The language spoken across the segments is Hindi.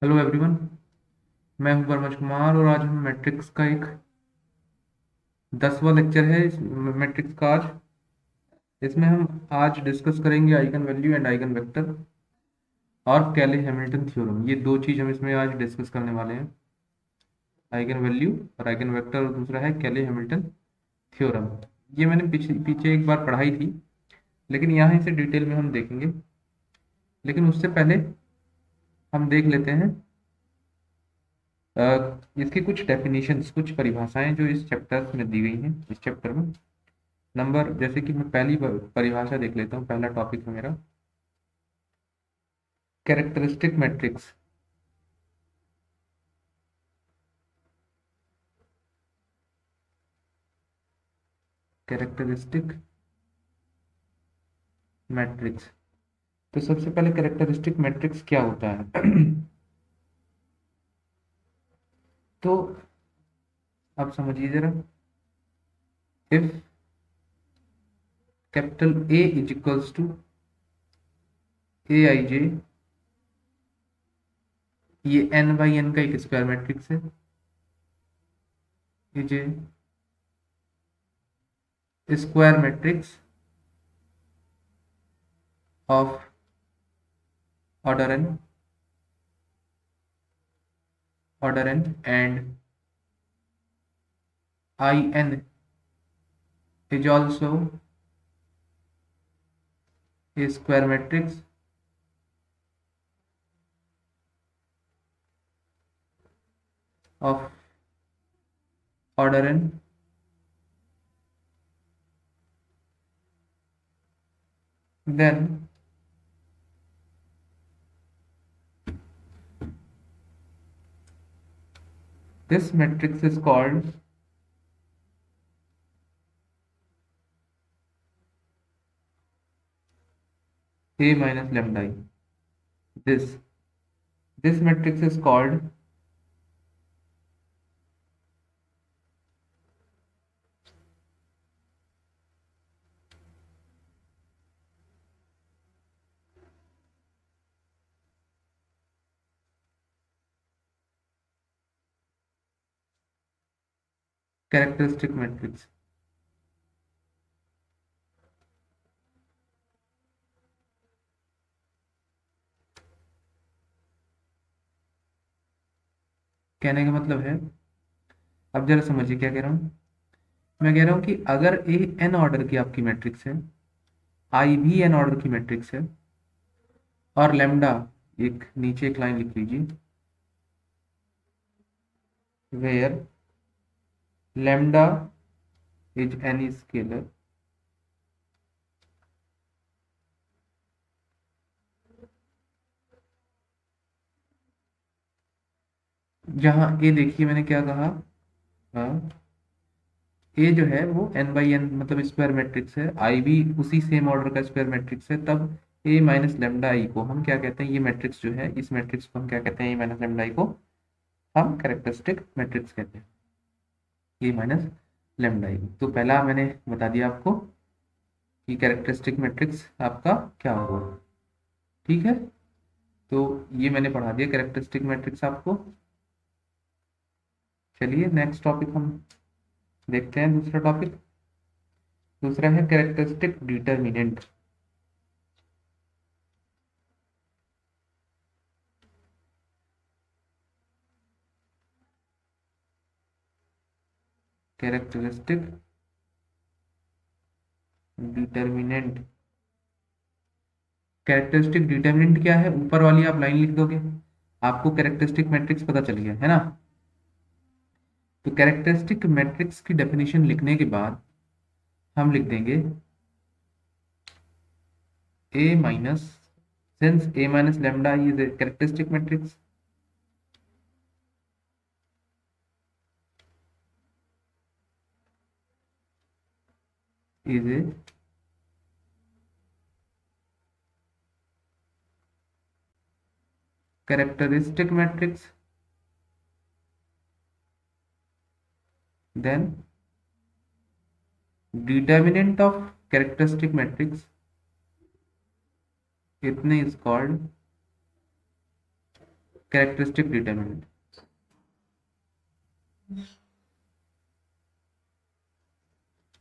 Hello everyone. मैं हूं परमज कुमार और आज हम मैट्रिक्स का एक 10वां लेक्चर है इस मैट्रिक्स का आज। इसमें हम आज डिस्कस करेंगे eigen value and eigen vector और कैले हैमिल्टन थ्योरम। ये दो चीज हम इसमें आज डिस्कस करने वाले हैं, आइगन वैल्यू और आइगन वेक्टर, और दूसरा है कैले हैमिल्टन थ्योरम। ये मैंने पीछे पीछे एक बार पढ़ाई थी, लेकिन यहाँ इसे डिटेल में हम देखेंगे। लेकिन उससे पहले हम देख लेते हैं इसकी कुछ डेफिनेशंस, कुछ परिभाषाएं जो इस चैप्टर में दी गई हैं, इस चैप्टर में। नंबर, जैसे कि मैं पहली परिभाषा देख लेता हूँ, पहला टॉपिक है मेरा कैरेक्टरिस्टिक मैट्रिक्स। Characteristic matrix. तो सबसे पहले कैरेक्टरिस्टिक मैट्रिक्स क्या होता है? तो आप समझिए जरा। If capital A is equals to A I J, ये एन बाई एन का एक स्क्वायर मैट्रिक्स है। ये जे square matrix of order n, order n and I n is also a square matrix of order n, then this matrix is called A minus lambda I. This matrix is called characteristic matrix. कहने का मतलब है, अब जरा समझिए क्या कह रहा हूँ। मैं कह रहा हूँ कि अगर ए एन ऑर्डर की आपकी मैट्रिक्स है, आई भी एन ऑर्डर की मैट्रिक्स है, और लैम्डा, एक नीचे एक लाइन लिख लीजिए, where lambda is any scalar, जहां ए, देखिए मैंने क्या कहा, ए जो है वो एन बाई एन मतलब स्क्वायर मैट्रिक्स है, आई भी उसी सेम ऑर्डर का स्क्वायर मैट्रिक्स है, तब ए माइनस लेमडा आई को हम क्या कहते हैं, ये मैट्रिक्स जो है, इस मैट्रिक्स को हम क्या कहते हैं, ए माइनस लेमडा आई को हम कैरेक्टरिस्टिक मैट्रिक्स कहते हैं, ए माइनस लेमडा आई। तो पहला मैंने बता दिया आपको कि कैरेक्टरिस्टिक मैट्रिक्स आपका क्या होगा। ठीक है, तो ये मैंने पढ़ा दिया कैरेक्टरिस्टिक मैट्रिक्स आपको। चलिए नेक्स्ट टॉपिक हम देखते हैं, दूसरा टॉपिक। दूसरा है characteristic determinant. Characteristic determinant. Characteristic determinant क्या है, ऊपर वाली आप लाइन लिख दोगे, आपको कैरेक्टरिस्टिक मैट्रिक्स पता चल गया है ना। तो कैरेक्टरिस्टिक मैट्रिक्स की डेफिनेशन लिखने के बाद हम लिख देंगे A minus, since A minus lambda is a characteristic matrix, is a characteristic matrix, then determinant of characteristic matrix इतने is called characteristic determinant,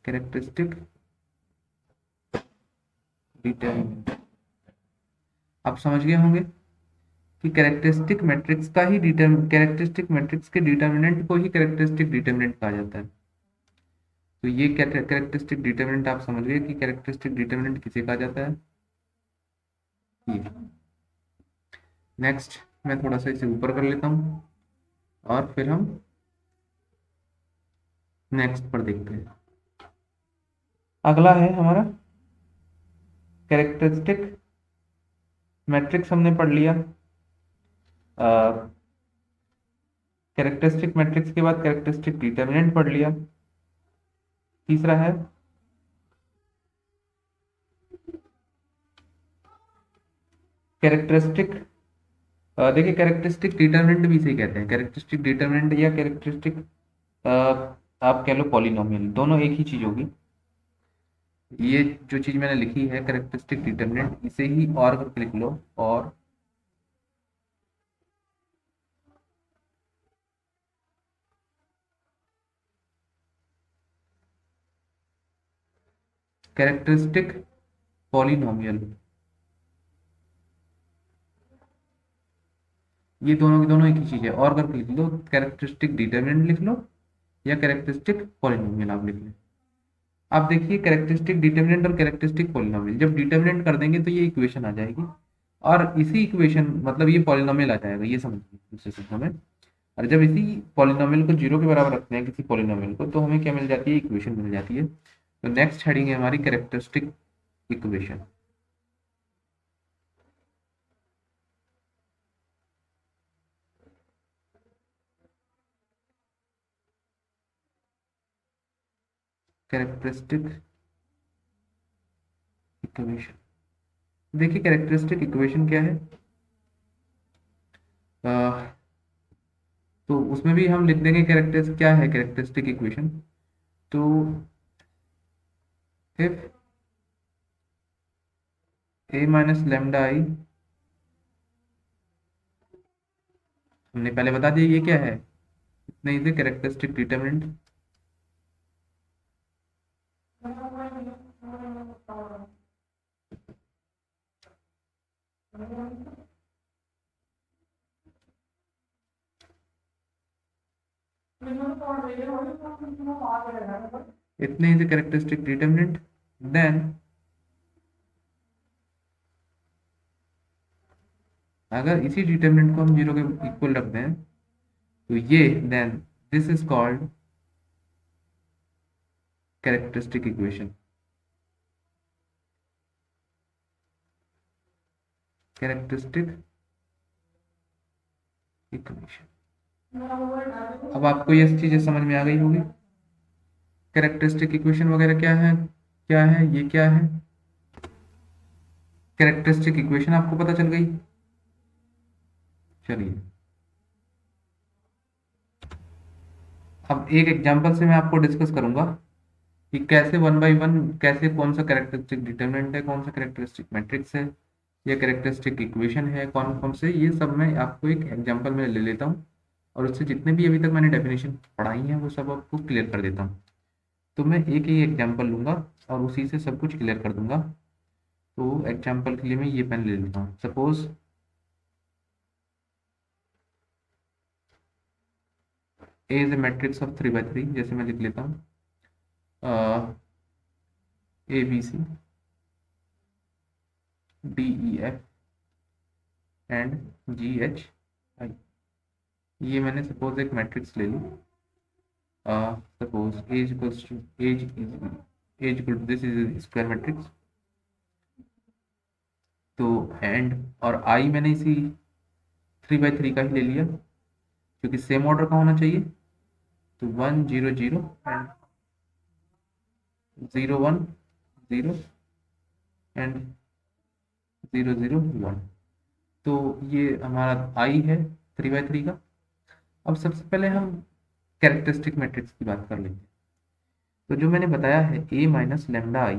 characteristic determinant आप समझ गए होंगे कि कैरेक्टरिस्टिक मैट्रिक्स का ही कैरेक्टरिस्टिक मैट्रिक्स के डिटरमिनेंट को ही कैरेक्टरिस्टिक डिटरमिनेंट कहा जाता है। तो ये कैरेक्टरिस्टिक डिटरमिनेंट आप समझ गए कि कैरेक्टरिस्टिक डिटरमिनेंट किसे कहा जाता है। ये नेक्स्ट मैं थोड़ा सा इसे ऊपर कर लेता हूँ और फिर हम नेक्स्ट पर देखते हैं। अगला है हमारा कैरेक्टरिस्टिक मैट्रिक्स, हमने पढ़ लिया। कैरेक्टरिस्टिक मैट्रिक्स के बाद कैरेक्टरिस्टिक डिटरमिनेंट पढ़ लिया। तीसरा है कैरेक्टरिस्टिक, देखिए कैरेक्टरिस्टिक डिटरमिनेंट भी इसे कहते हैं, कैरेक्टरिस्टिक डिटरमिनेंट या कैरेक्टरिस्टिक आप कह लो पॉलिनोमियल, दोनों एक ही चीज होगी। ये जो चीज मैंने लिखी है कैरेक्टरिस्टिक डिटरमिनेंट, इसे ही और करके लिख लो, और कैरेक्टरिस्टिक पॉलिनोमियल, ये दोनों की दोनों एक ही चीज है। और करके लिख लो कैरेक्टरिस्टिक डिटरमिनेंट लिख लो या कैरेक्टरिस्टिक पॉलिनोमियल आप लिख लो। आप देखिए कैरेक्टरिस्टिक डिटरमिनेंट और कैरेक्टरिस्टिक पॉलिनोमियल जब डिटरमिनेंट कर देंगे तो ये इक्वेशन आ जाएगी, और इसी इक्वेशन मतलब ये पॉलिनोमियल आ जाएगा, ये समझिए दूसरे शब्दों में। और जब इसी पॉलिनोमियल को जीरो के बराबर रखते हैं किसी पॉलिनोमियल को, तो हमें क्या मिल जाती है, इक्वेशन मिल जाती है। तो नेक्स्ट हेडिंग है हमारी कैरेक्टरिस्टिक इक्वेशन। कैरेक्टरिस्टिक इक्वेशन, देखिए कैरेक्टरिस्टिक इक्वेशन क्या है, तो उसमें भी हम लिख देंगे कैरेक्टरिस्टिक क्या है कैरेक्टरिस्टिक इक्वेशन। तो इफ ए माइनस लेमडा आई, हमने पहले बता दिया ये क्या है, इतना इसे कैरेक्टरिस्टिक डिटरमिनेंट। इतने इसे कैरेक्टरिस्टिक डिटरमिनेंट, देन अगर इसी डिटरमिनेंट को हम जीरो के इक्वल रख दें तो ये, then this is called characteristic equation. Characteristic equation, अब आपको ये चीजें समझ में आ गई होगी। कैरेक्टरिस्टिक इक्वेशन वगैरह क्या है, क्या है ये, क्या है कैरेक्टरिस्टिक इक्वेशन, आपको पता चल गई। चलिए अब एक एग्जांपल से मैं आपको डिस्कस करूंगा कि कैसे वन बाय वन, कैसे कौन सा कैरेक्टरिस्टिक डिटरमिनेंट है, कौन सा कैरेक्टरिस्टिक मैट्रिक्स है, या कैरेक्टरिस्टिक इक्वेशन है, कौन कौन से, ये सब मैं आपको एक एग्जांपल में ले लेता हूँ, और उससे जितने भी अभी तक मैंने डेफिनेशन पढ़ाई हैं वो सब आपको क्लियर कर देता हूँ। तो मैं एक ही एग्जांपल लूंगा और उसी से सब कुछ क्लियर कर दूंगा। तो एग्जांपल के लिए मैं ये पेन ले लेता हूँ। Suppose A is a matrix of 3 by 3, जैसे मैं लिख लेता हूँ A B C D E F and G H I. ये मैंने सपोज एक मैट्रिक्स ले ली। Suppose A's equals to A's equal to this is square matrix. तो एंड और आई मैंने इसी 3 by 3 का ही ले लिया, क्योंकि सेम ऑर्डर का होना चाहिए। तो 1 0 0 एंड 0 1 0 एंड 0 0 1। तो ये हमारा आई है 3 by 3 का। अब सबसे पहले हम कैरेक्टरिस्टिक मैट्रिक्स की बात कर लेते हैं। तो जो मैंने बताया है ए माइनस लेमडा आई,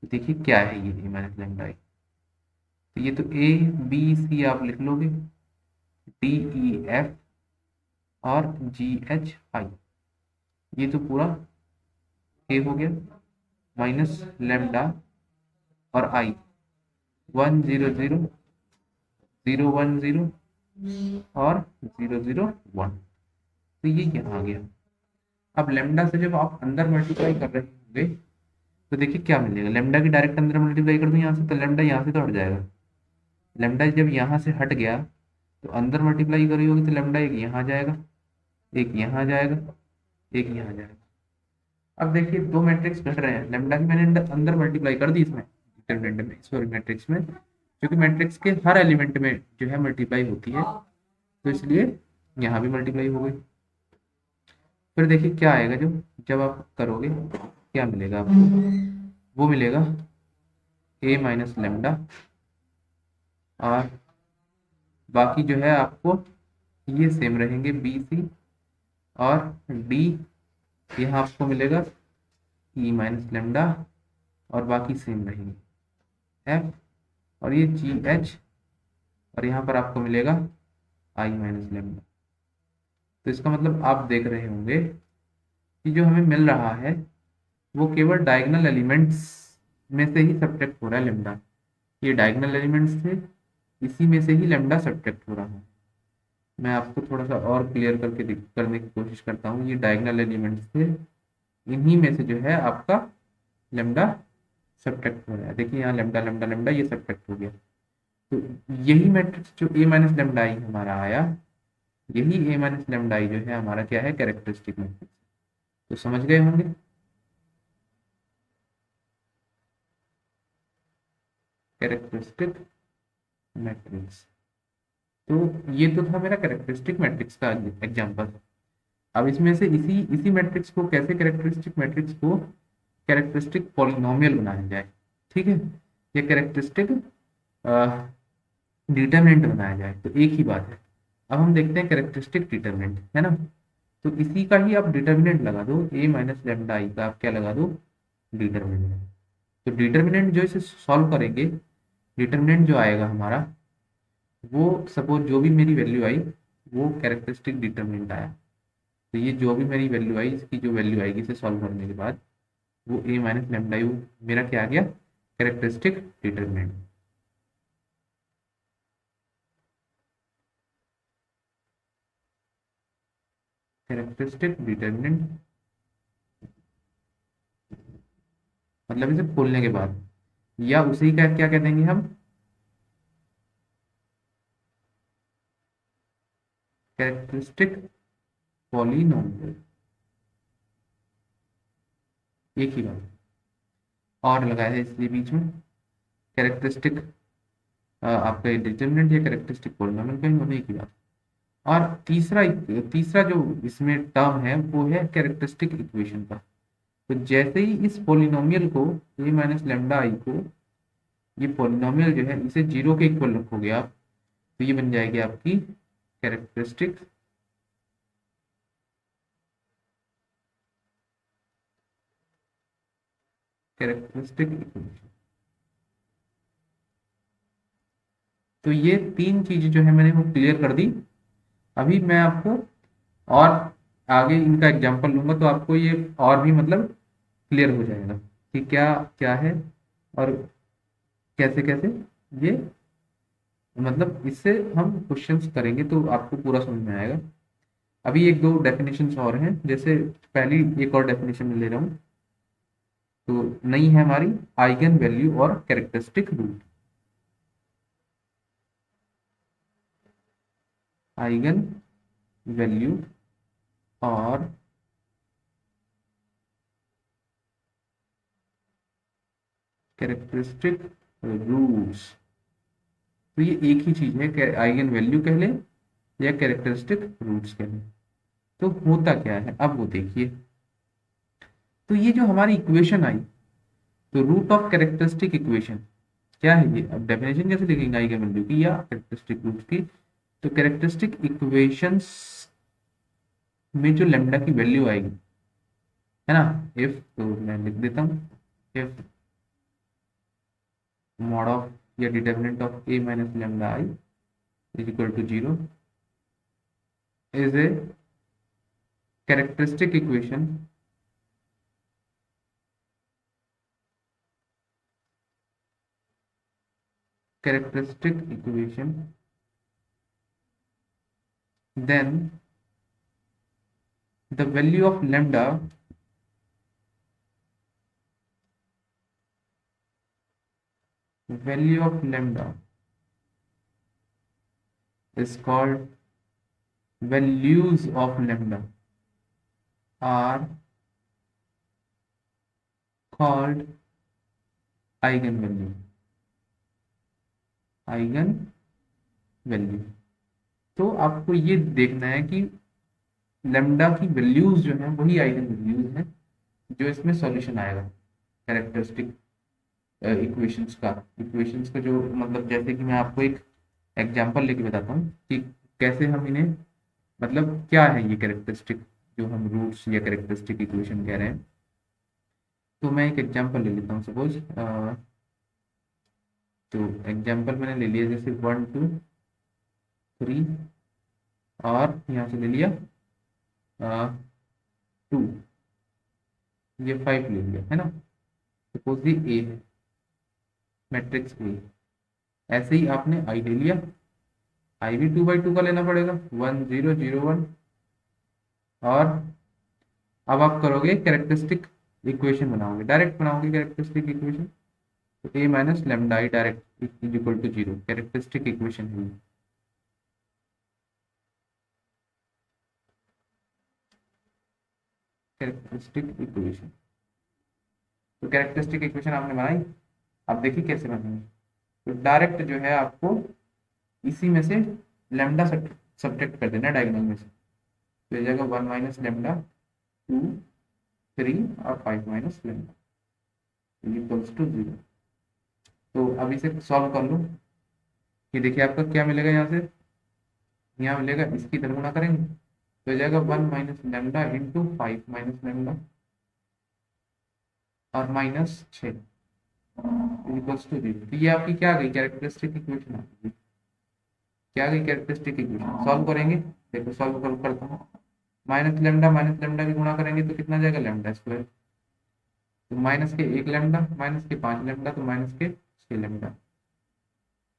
देखिए क्या है ये ए माइनस लेमडा आई। तो ये तो ए बी सी आप लिख लोगे, DEF और GHI, ये तो पूरा ए हो गया, माइनस लेमडा और आई 100 010 और 001, तो ये यहाँ आ गया। अब लेमडा से जब आप अंदर मल्टीप्लाई कर रहे होंगे तो देखिए क्या मिलेगा, लेमडा की डायरेक्ट अंदर मल्टीप्लाई कर दूं यहाँ से तो लेमडा यहाँ से तो हट जाएगा। लेमडा जब यहाँ से हट गया तो अंदर मल्टीप्लाई करी होगी तो लेमडा एक यहाँ जाएगा, एक यहाँ जाएगा, एक यहाँ जाएगा। अब देखिए दो मैट्रिक्स घट रहे हैं, लेमडा की मैंने अंदर मल्टीप्लाई कर दी इसमें डिटरमिनेंट में, सॉरी मैट्रिक्स में, क्योंकि मैट्रिक्स के हर एलिमेंट में जो है मल्टीप्लाई होती है, तो इसलिए यहाँ भी मल्टीप्लाई हो गई। फिर देखिए क्या आएगा, जो जब आप करोगे क्या मिलेगा आपको, वो मिलेगा ए माइनस लेमडा, और बाकी जो है आपको ये सेम रहेंगे बी सी और डी, यहाँ आपको मिलेगा ई माइनस लेमडा और बाकी सेम रहेंगे एफ, और ये जी एच, और यहाँ पर आपको मिलेगा आई माइनस लेमडा। तो इसका मतलब आप देख रहे होंगे कि जो हमें मिल रहा है वो केवल डायगोनल एलिमेंट्स में से ही सब्ट्रैक्ट हो रहा है लेमडा, ये डायगोनल एलिमेंट्स थे, इसी में से ही लेमडा सब्ट्रैक्ट हो रहा है। मैं आपको थोड़ा सा और क्लियर करके करने की कोशिश करता हूँ, ये डायगोनल एलिमेंट्स थे, इन्हीं में से जो है आपका लेमडा सब्ट्रैक्ट हो रहा है। देखिए यहाँ लेमडा लेमडा लेमडा ये सब्ट्रैक्ट हो गया, तो यही मैट्रिक्स जो ए माइनस लेमडा आई हमारा आया, यही ए माइनस लेमडा आई जो है हमारा क्या है, कैरेक्टरिस्टिक मैट्रिक्स। तो समझ गए होंगे, कैरेक्टरिस्टिक मैट्रिक्स। तो ये तो था मेरा कैरेक्टरिस्टिक मैट्रिक्स का एग्जांपल। अब इसमें से इसी इसी मैट्रिक्स को कैसे, कैरेक्टरिस्टिक मैट्रिक्स को कैरेक्टरिस्टिक पॉलिनोमियल बनाया जाए, ठीक है, या कैरेक्टरिस्टिक डिटरमिनेंट बनाया जाए, तो एक ही बात है। अब हम देखते हैं कैरेक्टरिस्टिक डिटरमिनेंट, है ना, तो इसी का ही आप डिटरमिनेंट लगा दो, ए माइनस लेमडा आई का आप क्या लगा दो, डिटरमिनेंट। तो डिटरमिनेंट जो इसे सॉल्व करेंगे, डिटरमिनेंट जो आएगा हमारा, वो सपोज जो भी मेरी वैल्यू आई वो कैरेक्टरिस्टिक डिटरमिनेंट आया, तो ये जो भी मेरी वैल्यू आई, इसकी जो वैल्यू आएगी इसे सॉल्व करने के बाद, वो ए माइनस लेमडा यू मेरा क्या आ गया, कैरेक्टरिस्टिक डिटरमिनेंट। कैरेक्टरिस्टिक डिटरमिनेंट मतलब इसे खोलने के बाद, या उसी का क्या कह देंगे हम, कैरेक्टरिस्टिक पॉलिनोमियल, एक ही बात, और लगाया है इसलिए बीच में कैरेक्टरिस्टिक आपका डिटरमिनेंट या कैरेक्टरिस्टिक पॉलिनोमियल कहीं दोनों एक ही बात। और तीसरा तीसरा जो इसमें टर्म है वो है कैरेक्टरिस्टिक इक्वेशन का। तो जैसे ही इस पॉलिनोमियल को ए माइनस लेमडा आई को, ये पॉलिनोमियल जो है इसे जीरो के इक्वल रखोगे आप, तो ये बन जाएगी आपकी कैरेक्टरिस्टिक इक्वेशन। तो ये तीन चीजें जो है मैंने वो क्लियर कर दी। अभी मैं आपको और आगे इनका एग्जांपल लूंगा तो आपको ये और भी मतलब क्लियर हो जाएगा कि क्या क्या है और कैसे कैसे ये, मतलब इससे हम क्वेश्चंस करेंगे तो आपको पूरा समझ में आएगा। अभी एक दो डेफिनेशंस और हैं, जैसे पहली एक और डेफिनेशन में ले रहा हूँ, तो नई है हमारी आइगन वैल्यू और कैरेक्टरिस्टिक रूट। आइगन वैल्यू और कैरेक्टरिस्टिक रूट्स, तो ये एक ही चीज है, आइगन वैल्यू कह लें या कैरेक्टरिस्टिक रूट्स कह लें। तो होता क्या है अब वो देखिए, तो ये जो हमारी इक्वेशन आई, तो रूट ऑफ कैरेक्टरिस्टिक इक्वेशन क्या है ये, अब डेफिनेशन कैसे लिखेंगे आइगन वैल्यू की या कैरेक्टरिस्टिक रूट्स की, तो कैरेक्टरिस्टिक इक्वेशंस में जो लेमडा की वैल्यू आएगी, है ना, इफ, तो मैं लिख देता हूँ, इफ मॉड ऑफ या determinant of A minus lambda I is equal to zero, is a characteristic equation characteristic equation then the value of lambda is called values of lambda are called eigenvalue eigen value. तो आपको ये देखना है कि लेमडा की वैल्यूज जो है वही आइगन वैल्यूज हैं जो इसमें सॉल्यूशन आएगा कैरेक्टरिस्टिक इक्वेशंस का जो मतलब जैसे कि मैं आपको एक एग्जांपल लेके बताता हूँ कि कैसे हम इन्हें मतलब क्या है ये कैरेक्टरिस्टिक जो हम रूट्स या कैरेक्टरिस्टिक इक्वेशन कह रहे हैं। तो मैं एक एग्जांपल ले लेता हूँ सपोज तो एग्जांपल मैंने ले लिया जैसे 1 2 3 और यहाँ से ले लिया 2 ये 5 ले लिया है ना। सपोज ये ए है मैट्रिक्स ए। ऐसे ही आपने आई ले लिया आई भी 2 by 2 का लेना पड़ेगा 1 0 0 1 और अब आप करोगे कैरेक्टरिस्टिक इक्वेशन बनाओगे डायरेक्ट बनाओगे कैरेक्टरिस्टिक इक्वेशन। तो A minus lambda I direct is equal to 0 characteristic equation है कैरेक्टरिस्टिक इक्वेशन। तो कैरेक्टरिस्टिक इक्वेशन आपने बनाई। अब देखिए कैसे बनाएंगे। तो डायरेक्ट जो है आपको इसी में से लेमडा सब्ट्रैक्ट कर देना डायगोनल में से। तो ये जाएगा 1 माइनस लेमडा 2 3 और 5 माइनस लेमडा इक्वल्स टू 0। तो अब इसे सॉल्व कर लो। ये देखिए आपका क्या मिलेगा यहाँ से यहाँ मिलेगा इसकी इधर गुणा करेंगे तो हो जाएगा 1 minus lambda into 5 minus lambda और माइनस 6 इक्वल्स टू 0। तो ये आपकी क्या आ गई कैरेक्टरिस्टिक इक्वेशन आ गई। क्या आ गई कैरेक्टरिस्टिक इक्वेशन सॉल्व करेंगे। देखो सॉल्व करता हूँ माइनस लेमडा भी गुणा करेंगे तो कितना जाएगा लेमडा स्क्वायर। तो माइनस के 1 लेमडा माइनस के 5 लेमडा तो माइनस के 6 लेमडा।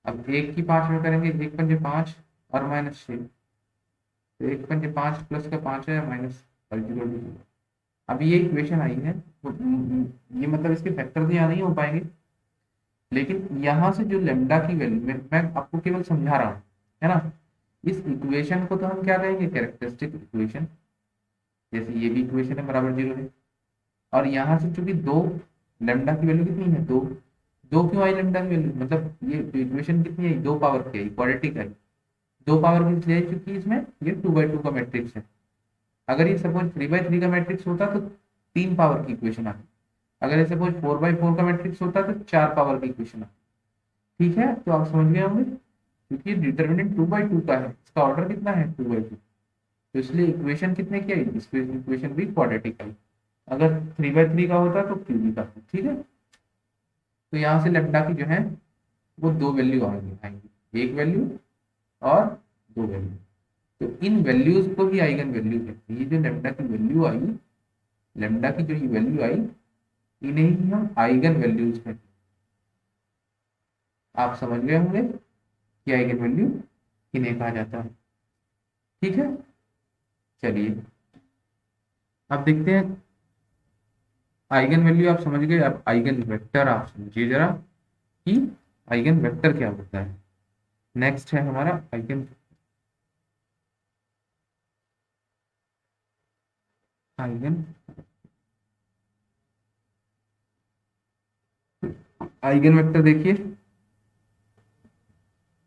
अब 1 की 5 में करेंगे 1 पंजे 5 और माइनस 6 तो 1 पंजे 5 प्लस का 5 है माइनस और 0। अब ये इक्वेशन आई है तो ये मतलब इसके फैक्टर्स यहाँ नहीं हो पाएंगे लेकिन यहाँ से जो लेमडा की वैल्यू मैं आपको केवल समझा रहा हूँ है ना। इस इक्वेशन को तो हम क्या कहेंगे कैरेक्टरिस्टिक इक्वेशन। जैसे ये भी इक्वेशन है बराबर 0 है और यहाँ से चूंकि दो लेमडा की वैल्यू कितनी है 2 2 क्यों आई लेमडा की वैल्यू मतलब ये इक्वेशन कितनी आई 2 पावर की आई क्वाड्रेटिक आई 2 पावर की इसलिए आई क्योंकि इसमें ये 2 by 2 का मैट्रिक्स है। अगर ये सपोज 3 by 3 का मैट्रिक्स होता तो 3 पावर की इक्वेशन आती। अगर ये सपोज 4 by 4 का मैट्रिक्स होता तो 4 पावर की इक्वेशन आती। ठीक है तो आप समझ गए होंगे क्योंकि डिटर्मिनेंट 2 by 2 का है इसका ऑर्डर कितना है 2 by 2 तो इसलिए इक्वेशन कितने की आई इक्वेशन भी क्वाड्रेटिक आई। अगर 3 by 3 का होता तो क्यूबिक आता। ठीक है तो यहाँ से लेमडा की जो है वो दो वैल्यू आएंगी एक वैल्यू और दो वैल्यू। तो इन वैल्यूज को ही आइगन वैल्यू कहते हैं। ये जो लेमडा की वैल्यू आई लेमडा की जो ये वैल्यू आई इन्हें ही हम आइगन वैल्यूज कहते हैं। आप समझ गए होंगे कि आइगन वैल्यू किन्हें कहा जाता है। ठीक है चलिए अब देखते हैं आइगन वैल्यू आप समझ गए। अब आइगन वेक्टर आप समझिए जरा कि आइगन वेक्टर क्या होता है। नेक्स्ट है हमारा आइगन आइगन आइगन वेक्टर देखिए।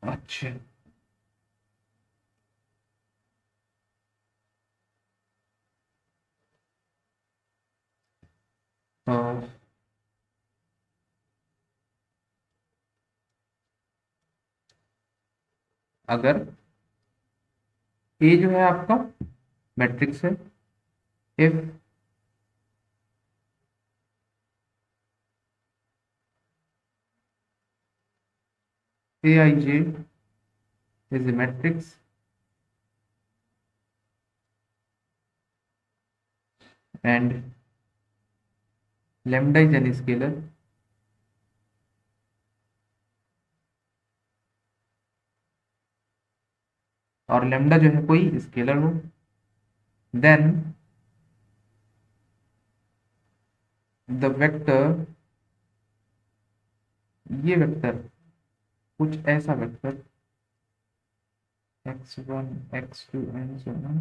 अच्छा अ, अगर ए जो है आपका मैट्रिक्स है if Aij is a matrix and lambda is an scalar, और lambda जो है कोई स्केलर हो, देन द वेक्टर, ये वेक्टर कुछ ऐसा vector x1 x2 and so on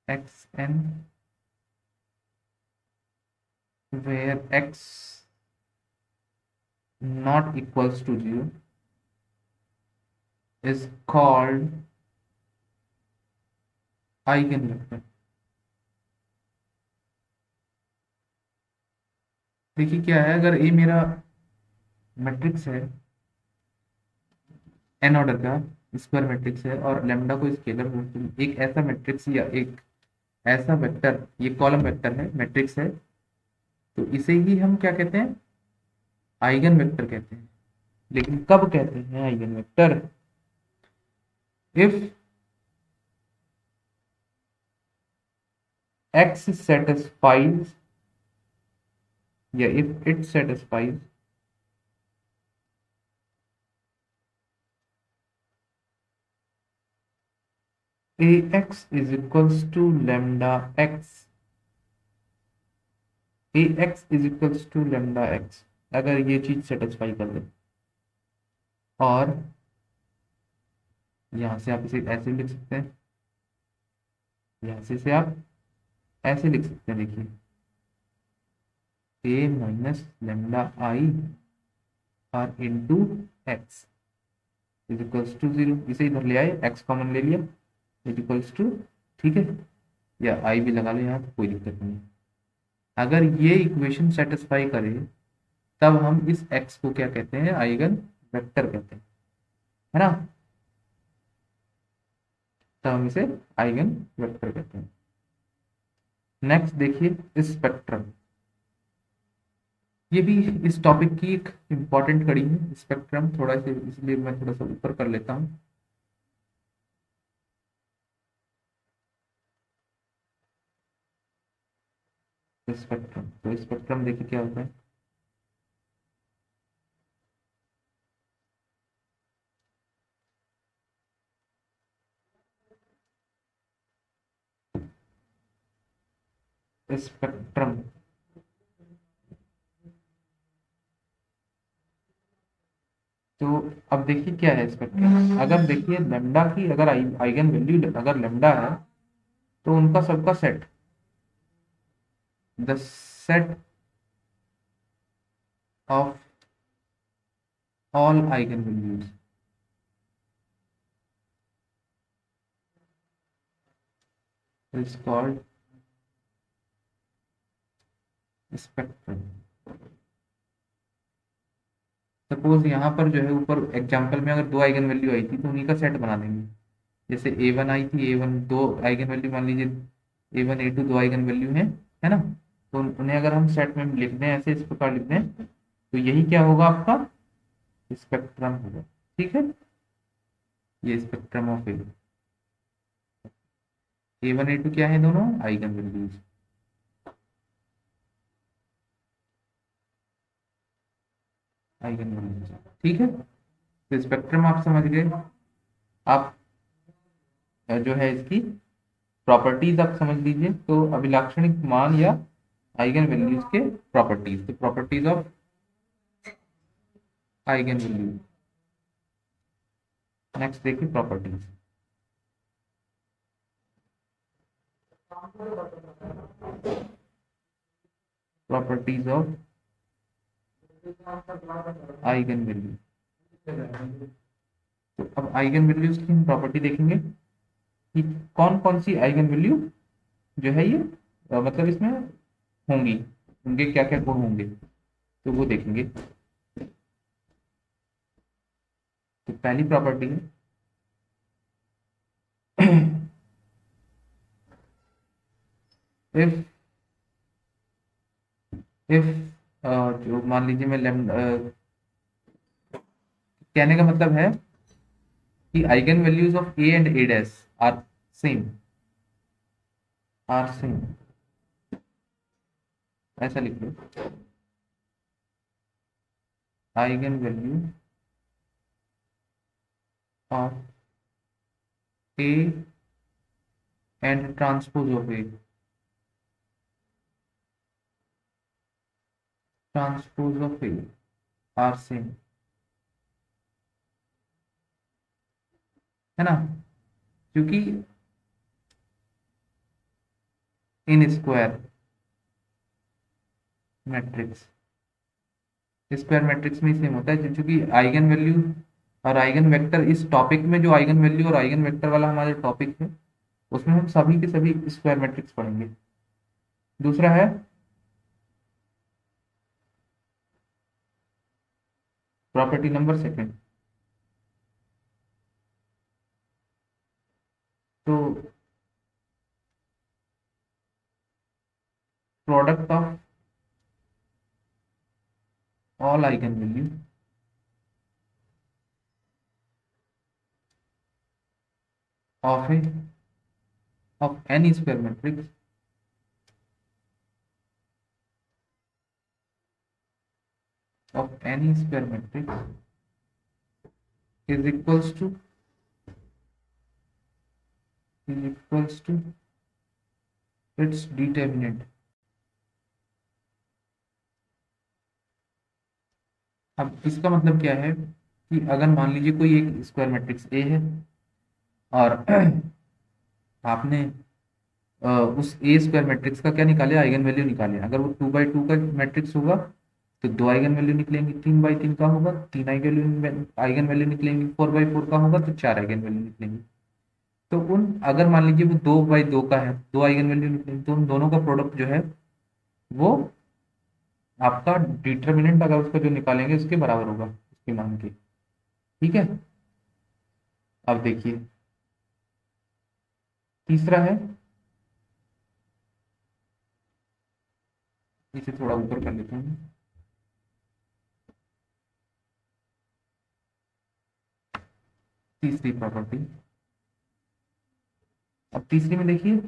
xn where x not equals to 0 is called eigenvector। देखिए क्या है, अगर ए मेरा मैट्रिक्स है एन ऑर्डर का स्क्वायर मैट्रिक्स है और लेमडा को स्केलर हो, तो एक ऐसा मैट्रिक्स या एक ऐसा वेक्टर, ये कॉलम वेक्टर है, मैट्रिक्स है, तो इसे ही हम क्या कहते हैं, आइगन वेक्टर कहते हैं। लेकिन कब कहते हैं eigen vector? If x satisfies या if it satisfies ax is equals to lambda x, ax is equals to lambda x, अगर ये चीज सेटिस्फाई कर दे, और यहां से आप इसे ऐसे लिख सकते हैं, यहां से इसे आप ऐसे लिख सकते हैं, देखिए a minus lambda I are into x is equals to 0, इसे इधर ले आए, x कॉमन ले लिया, इज इक्वल्स टू, ठीक है, या आई भी लगा लो यहाँ, तो कोई दिक्कत नहीं। अगर ये इक्वेशन सेटिस्फाई करे तब हम इस x को क्या कहते हैं, आइगन वेक्टर कहते हैं, है ना, तब हम इसे आइगन वेक्टर कहते हैं। नेक्स्ट देखिए स्पेक्ट्रम, ये भी इस टॉपिक की एक इंपॉर्टेंट कड़ी है स्पेक्ट्रम, थोड़ा सा इसलिए मैं थोड़ा सा ऊपर कर लेता हूँ। स्पेक्ट्रम, तो स्पेक्ट्रम देखिए क्या होता है, स्पेक्ट्रम तो अब देखिए क्या है स्पेक्ट्रम, अगर देखिए लेमडा की अगर आइगन वैल्यू अगर लेमडा है, तो उनका सबका set, the set of all eigen values is called spectrum. Suppose यहाँ पर जो है ऊपर एग्जांपल में अगर दो आइगन वैल्यू आई थी तो उन्हीं का सेट बना देंगे, जैसे A1 आई थी, A1 दो आइगन वैल्यू मान लीजिए, A1 A2 दो आइगन वैल्यू है ना, तो उन्हें अगर हम सेट में लिख दें, ऐसे इस प्रकार लिख दें, तो यही क्या होगा, आपका स्पेक्ट्रम होगा, ठीक है, ये स्पेक्ट्रम ऑफ A1 A2 क्या है, दोनों आइगन वैल्यूज, आइगन वैल्यूज, ठीक है, तो स्पेक्ट्रम आप समझ गए। आप जो है इसकी प्रॉपर्टीज आप समझ लीजिए, तो अभिलाक्षणिक मान या आइगन वैल्यूज के प्रॉपर्टीज, तो properties of eigenvalue. Next देखिए properties, properties of eigenvalue. तो अब आइगन वैल्यूज की हम प्रॉपर्टी देखेंगे कि कौन कौन सी आइगन वैल्यू जो है ये मतलब इसमें होंगी, उनके क्या क्या गुण होंगे, तो वो देखेंगे। तो पहली प्रॉपर्टी है इफ इफ जो मान लीजिए मैं कहने का मतलब है कि eigen values of A and A dash are same, are same, ऐसा लिख लो, eigenvalue of A and transpose of A, transpose of A are same, है ना, क्योंकि in square matrix, square matrix में सेम होता है, क्योंकि आइगन वैल्यू और आइगन वेक्टर, इस टॉपिक में जो आइगन वैल्यू और आइगन वेक्टर वाला हमारा टॉपिक है, उसमें हम सभी के सभी स्क्वायर मैट्रिक्स पढ़ेंगे। दूसरा है प्रॉपर्टी नंबर सेकंड। तो product of all eigen value of A of N E square matrix of any square matrix is equals to its determinant। अब इसका मतलब क्या है कि अगर मान लीजिए कोई एक स्क्वायर मैट्रिक्स ए है और आपने उस ए स्क्वायर मैट्रिक्स का क्या निकाले, आइगन वैल्यू निकाले। अगर वो 2 बाई 2 का मैट्रिक्स होगा तो 2 आइगन वैल्यू निकलेंगी, 3 बाई 3 का होगा 3 आइगन वैल्यू निकलेंगी, 4 बाई 4 का होगा तो 4 आइगन वैल्यू निकलेंगी। तो उन, अगर मान लीजिए वो 2 बाई 2 का है, 2 आइगन वैल्यू निकलेंगी, तो उन दोनों का प्रोडक्ट जो है वो आपका डिटर्मिनेंट, अगर उसका जो निकालेंगे उसके बराबर होगा उसकी मान के। ठीक है, अब देखिए तीसरा है, इसे थोड़ा ऊपर कर लेते हैं। तीसरी प्रॉपर्टी, अब तीसरी में देखिए,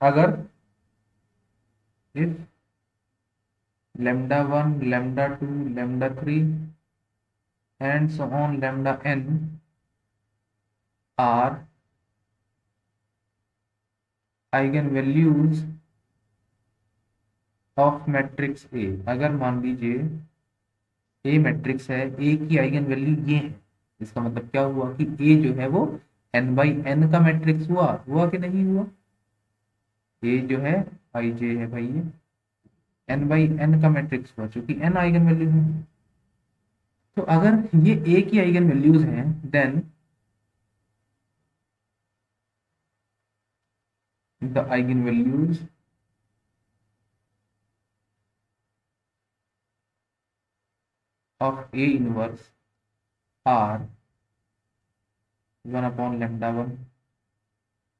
अगर if λ1 λ2 λ3 and so on λn are eigenvalues of matrix A. अगर मान लीजिए ए मैट्रिक्स है, ए की आइगन वैल्यू ये है, इसका मतलब क्या हुआ कि ए जो है वो n बाई एन का मैट्रिक्स हुआ, हुआ कि नहीं हुआ। ए जो है आई जे है भाई, ये n बाई एन का मैट्रिक्स हुआ, चूंकि n आइगन वैल्यू है। तो अगर ये ए की आइगन वैल्यूज हैं, then the eigen values of A inverse are 1/λ1,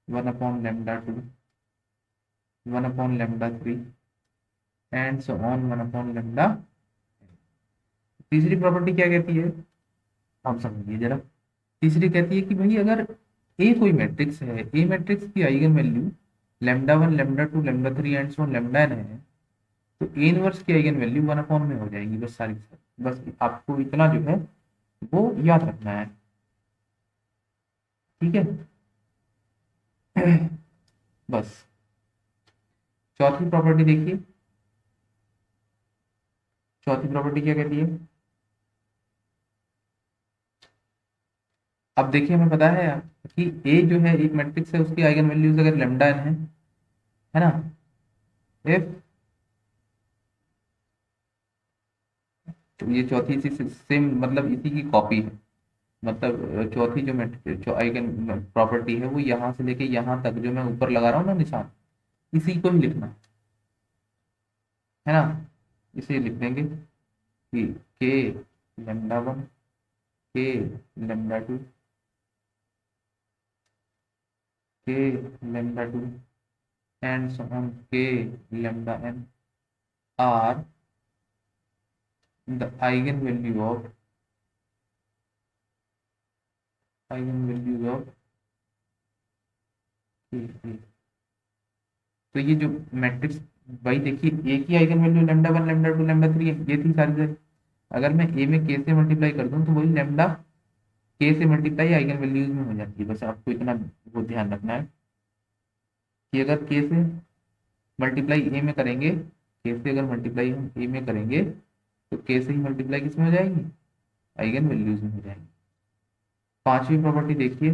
1/λ2, 1/λ3 and so on 1/λ। तीसरी प्रॉपर्टी क्या कहती है, आप समझिए जरा। तीसरी कहती है कि भाई अगर ए कोई मैट्रिक्स है, ए मैट्रिक्स की eigen value λ1 λ2 λ3 and so λn है, तो ए इनवर्स की आइगन वैल्यू 1 में हो जाएगी, बस सारी की सारी। बस आपको इतना जो है वो याद रखना है। ठीक है बस। चौथी प्रॉपर्टी देखिए, चौथी प्रॉपर्टी क्या कहती है। अब देखिए हमें पता है कि ए जो है एक मैट्रिक्स है, उसकी आइगन वैल्यूज अगर लेमडा एन है ना, इफ, तो ये चौथी इसी सेम मतलब इसी की कॉपी है। मतलब चौथी जो मैट्रिक्स जो आइगन प्रॉपर्टी है वो यहाँ से लेके यहाँ तक जो मैं ऊपर लगा रहा हूँ ना निशान, इसी को ही लिखना है ना। इसे लिख देंगे कि के λ1, के λ2, के λ2 and so on k λn are the eigenvalues of k। तो ये जो मैट्रिक्स भाई देखिए, एक ही eigen value lambda one lambda two lambda three ये थी सारी से। अगर मैं ए में के से मल्टीप्लाई कर दूं तो वही लेमडा के से मल्टीप्लाई आइगन वैल्यूज में हो जाती है। बस आपको इतना वो ध्यान रखना है कि अगर के से मल्टीप्लाई ए में करेंगे, के से अगर मल्टीप्लाई हम ए में करेंगे तो के से ही मल्टीप्लाई किस में हो जाएगी, आइगन वैल्यूज में हो जाएगी। पांचवी प्रॉपर्टी देखिए,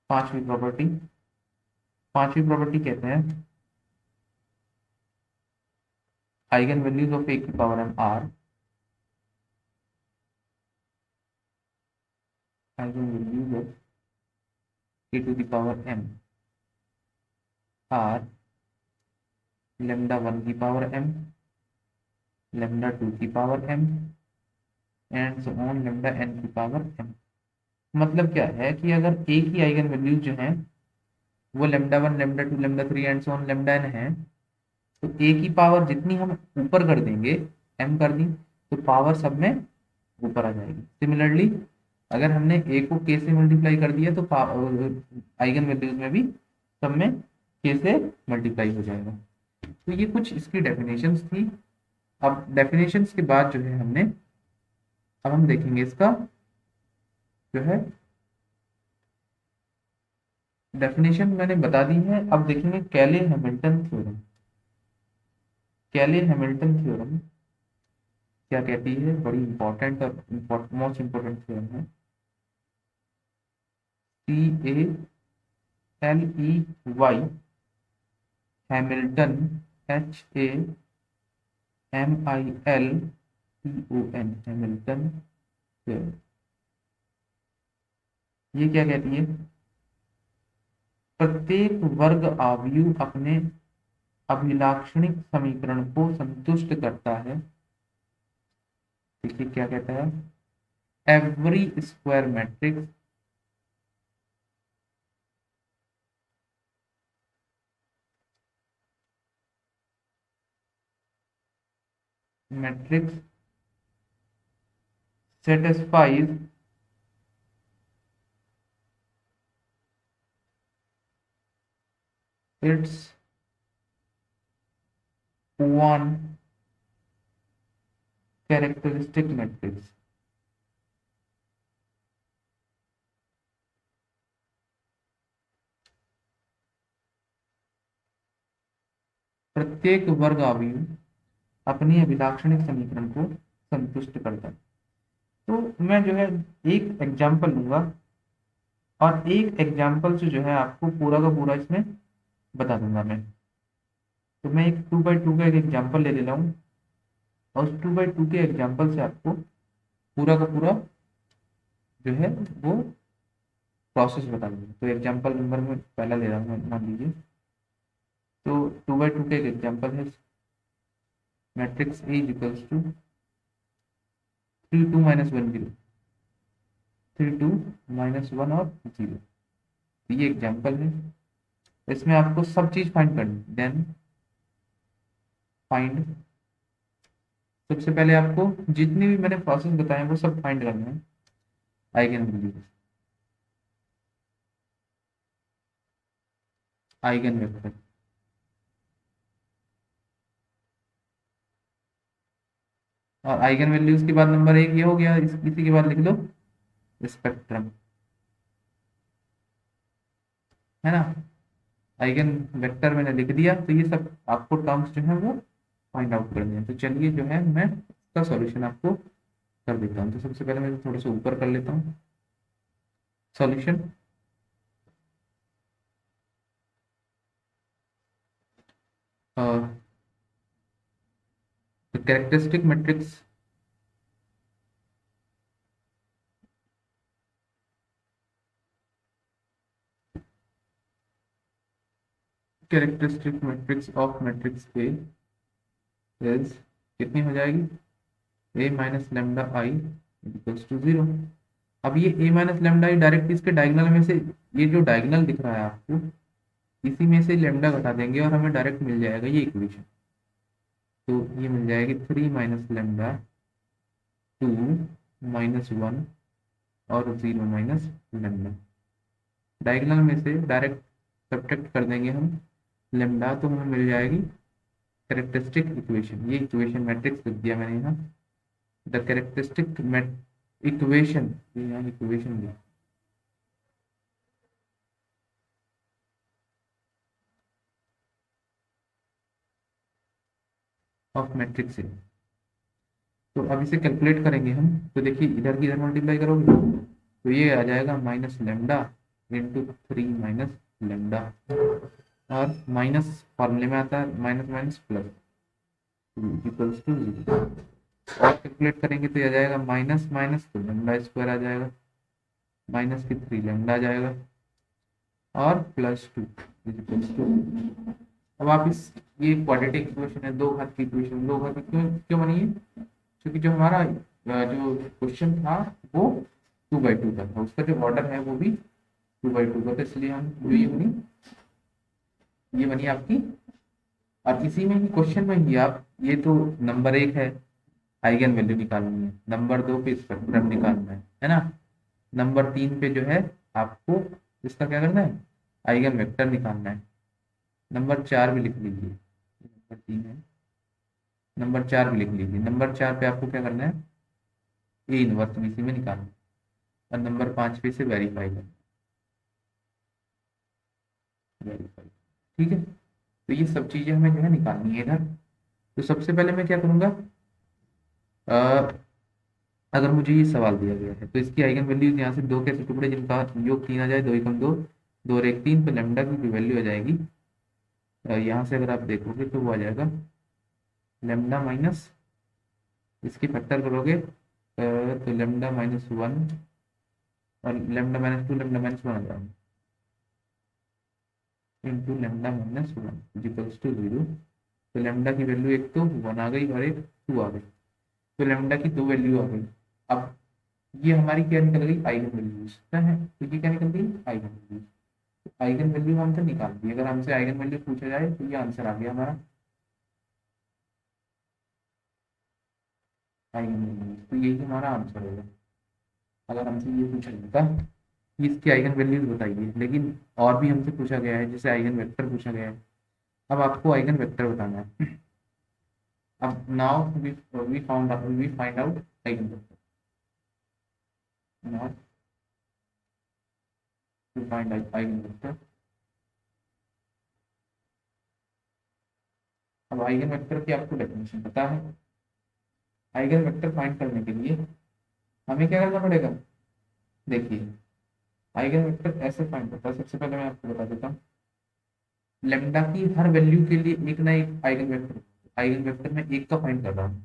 पांचवी प्रॉपर्टी, पांचवी प्रॉपर्टी कहते हैं आइगन वैल्यूज ऑफ ए की power m are, eigen values of A to the power m are lambda one की पावर एम, लेमडा टू की power m and so on lambda n की पावर एम। मतलब क्या है कि अगर ए की आइगन वैल्यूज जो हैं वो lambda one lambda two lambda three and so on lambda n है, तो ए की पावर जितनी हम ऊपर कर देंगे, एम कर दी, तो पावर सब में ऊपर आ जाएगी। सिमिलरली अगर हमने ए को के से मल्टीप्लाई कर दिया तो आइगन वैल्यूज में भी सब में के से मल्टीप्लाई हो जाएगा। तो ये कुछ इसकी डेफिनेशंस थी। अब डेफिनेशंस के बाद जो है हमने, अब हम देखेंगे इसका जो है डेफिनेशन मैंने बता दी है। अब देखेंगे कैले हैमिल्टन थ्योरम। कैले हैमिल्टन थ्योरम क्या कहती है, बड़ी इंपॉर्टेंट और मोस्ट इंपॉर्टेंट थ्योरम है। CALEY Hamilton, HAMILTON, Hamilton theorem. ये क्या कहती है, प्रत्येक वर्ग आव्यूह अपने अभिलाक्षणिक समीकरण को संतुष्ट करता है। देखिए क्या कहता है, every square matrix matrix satisfies its one characteristic matrix। प्रत्येक वर्ग आव्यूह अपनी अभिलाक्षणिक समीकरण को संतुष्ट करता है। तो मैं जो है एक एग्जांपल लूंगा और एक एग्जांपल से जो है आपको पूरा का पूरा इसमें बता दूंगा मैं। तो मैं एक 2x2 का एक एग्जांपल ले रहा हूँ और उस 2x2 के एग्जांपल से आपको पूरा का पूरा जो है वो प्रोसेस बता दूंगा। तो एग्जांपल नंबर में पहला ले रहा हूँ, मान लीजिए। तो 2x2 का एक एग्जांपल है, matrix A is equals to 3 2 -1 0, 3 2 -1 और 0। ये एग्जांपल है, इसमें आपको सब चीज फाइंड करनी। देन फाइंड, सबसे पहले आपको जितनी भी मैंने प्रोसेस बताए वो सब फाइंड करना है, आइगन वैल्यूज, आइगन वेक्टर। और आइगन वैल्यूज के बाद नंबर एक ये हो गया, इसी के बाद लिख लो स्पेक्ट्रम, है ना। आइगन वेक्टर मैंने लिख दिया, तो ये सब आपको टर्म्स जो है वो फाइंड आउट करनी है। तो चलिए जो है मैं इसका सॉल्यूशन आपको कर देता हूँ। तो सबसे पहले मैं थोड़ा सा ऊपर कर लेता हूँ solution. Characteristic matrix, characteristic matrix of matrix A is कितनी हो जाएगी, A minus lambda I equals to zero. अब ये A minus lambda I direct इसके डायगोनल में से, ये जो डायगोनल दिख रहा है आपको, इसी में से लेमडा घटा देंगे और हमें डायरेक्ट मिल जाएगा ये इक्वेशन। तो ये मिल जाएगी 3 माइनस लेमडा 2 -1 और 0 माइनस लेमडा। डायगोनल में से डायरेक्ट सब्ट्रैक्ट कर देंगे हम लेमडा तो हमें मिल जाएगी कैरेक्टरिस्टिक इक्वेशन, ये इक्वेशन मैट्रिक्स लिख दिया मैंने यहाँ, द कैरेक्टरिस्टिक इक्वेशन, यहाँ इक्वेशन लिख ऑफ मैट्रिक्स है। तो अब इसे कैलकुलेट करेंगे हम, तो देखिए इधर की इधर मल्टीप्लाई करोगे तो ये आ जाएगा minus lambda into 3 minus lambda, और माइनस फॉर्मूले में आता है minus minus plus equals to zero. और कैलकुलेट करेंगे तो ये आ जाएगा माइनस माइनस तो लेमडा स्क्वायर आ जाएगा, माइनस की 3 लेमडा आ जाएगा, और प्लस 2 इक्वल्स टू। अब आप इस, ये क्वाड्रेटिक इक्वेशन है, दो घात की इक्वेशन, दो घात की क्यों क्यों बनी है? क्योंकि जो हमारा जो क्वेश्चन था वो 2/2 का था, उसका जो ऑर्डर है वो भी 2/2 का था, इसलिए हम जो ये बनी आपकी। और इसी में ही क्वेश्चन में ही आप, ये तो नंबर 1 है, आइगन वैल्यू निकालनी है, नंबर 2 पे स्पेक्ट्रम निकालना है ना, नंबर 3 पे जो है आपको इसका क्या करना है, आइगन वेक्टर निकालना है। नंबर 4 भी लिख लीजिए, नंबर 3 है, नंबर 4 भी लिख लीजिए, नंबर 4 पे आपको क्या करना है, ए इनवर्स बीसी में निकालना है, और नंबर 5 पे से वेरीफाई करना, वेरीफाई, ठीक है। तो ये सब चीजें हमें जो है निकालनी है इधर। तो सबसे पहले मैं क्या करूंगा, अगर मुझे ये सवाल दिया गया है तो इसकी आइगन वैल्यूज यहाँ से दो कैसे टुकड़े जिनका योग 3 आ जाए, 2 एकम 2, 2 और 1 3, तो लेमडा की जो वैल्यू आ जाएगी, यहाँ से अगर आप देखोगे तो वो आ जाएगा लेमडा माइनस, इसकी फैक्टर करोगे तो लेमडा माइनस 1 और लेमडा माइनस 2, लेमडा माइनस 1 आ जाएगा into lambda minus 1 equals to 0। तो लेमडा की वैल्यू एक तो 1 आ गई और एक 2 आ गई, तो लेमडा की दो वैल्यू आ गई। अब ये हमारी क्या निकल गई, आइगन वैल्यूज है, तो ये क्या निकल गई, आइगन वैल्यूज। आइगन वैल्यू हमसे निकाल दी, अगर हमसे आइगन वैल्यू पूछा जाए तो ये आंसर आ गया हमारा आइगन वैल्यू, तो यही हमारा आंसर होगा। अगर हमसे ये पूछा जाता कि इसकी आइगन वैल्यूज बताइए, लेकिन और भी हमसे पूछा गया है, जैसे आइगन वेक्टर पूछा गया है, अब आपको आइगन वेक्टर बताना है। अब now we find out eigenvector, now we find out eigenvector. अब आइगन वेक्टर की आपको डेफिनेशन पता है, आइगन वेक्टर फाइंड करने के लिए हमें क्या करना पड़ेगा, देखिए आइगन वेक्टर ऐसे फाइंड करता है, सबसे पहले मैं आपको बता देता हूँ, लेमडा की हर वैल्यू के लिए एक ना एक आइगन वेक्टर, आइगन वेक्टर में एक का फाइंड कर रहा हूँ,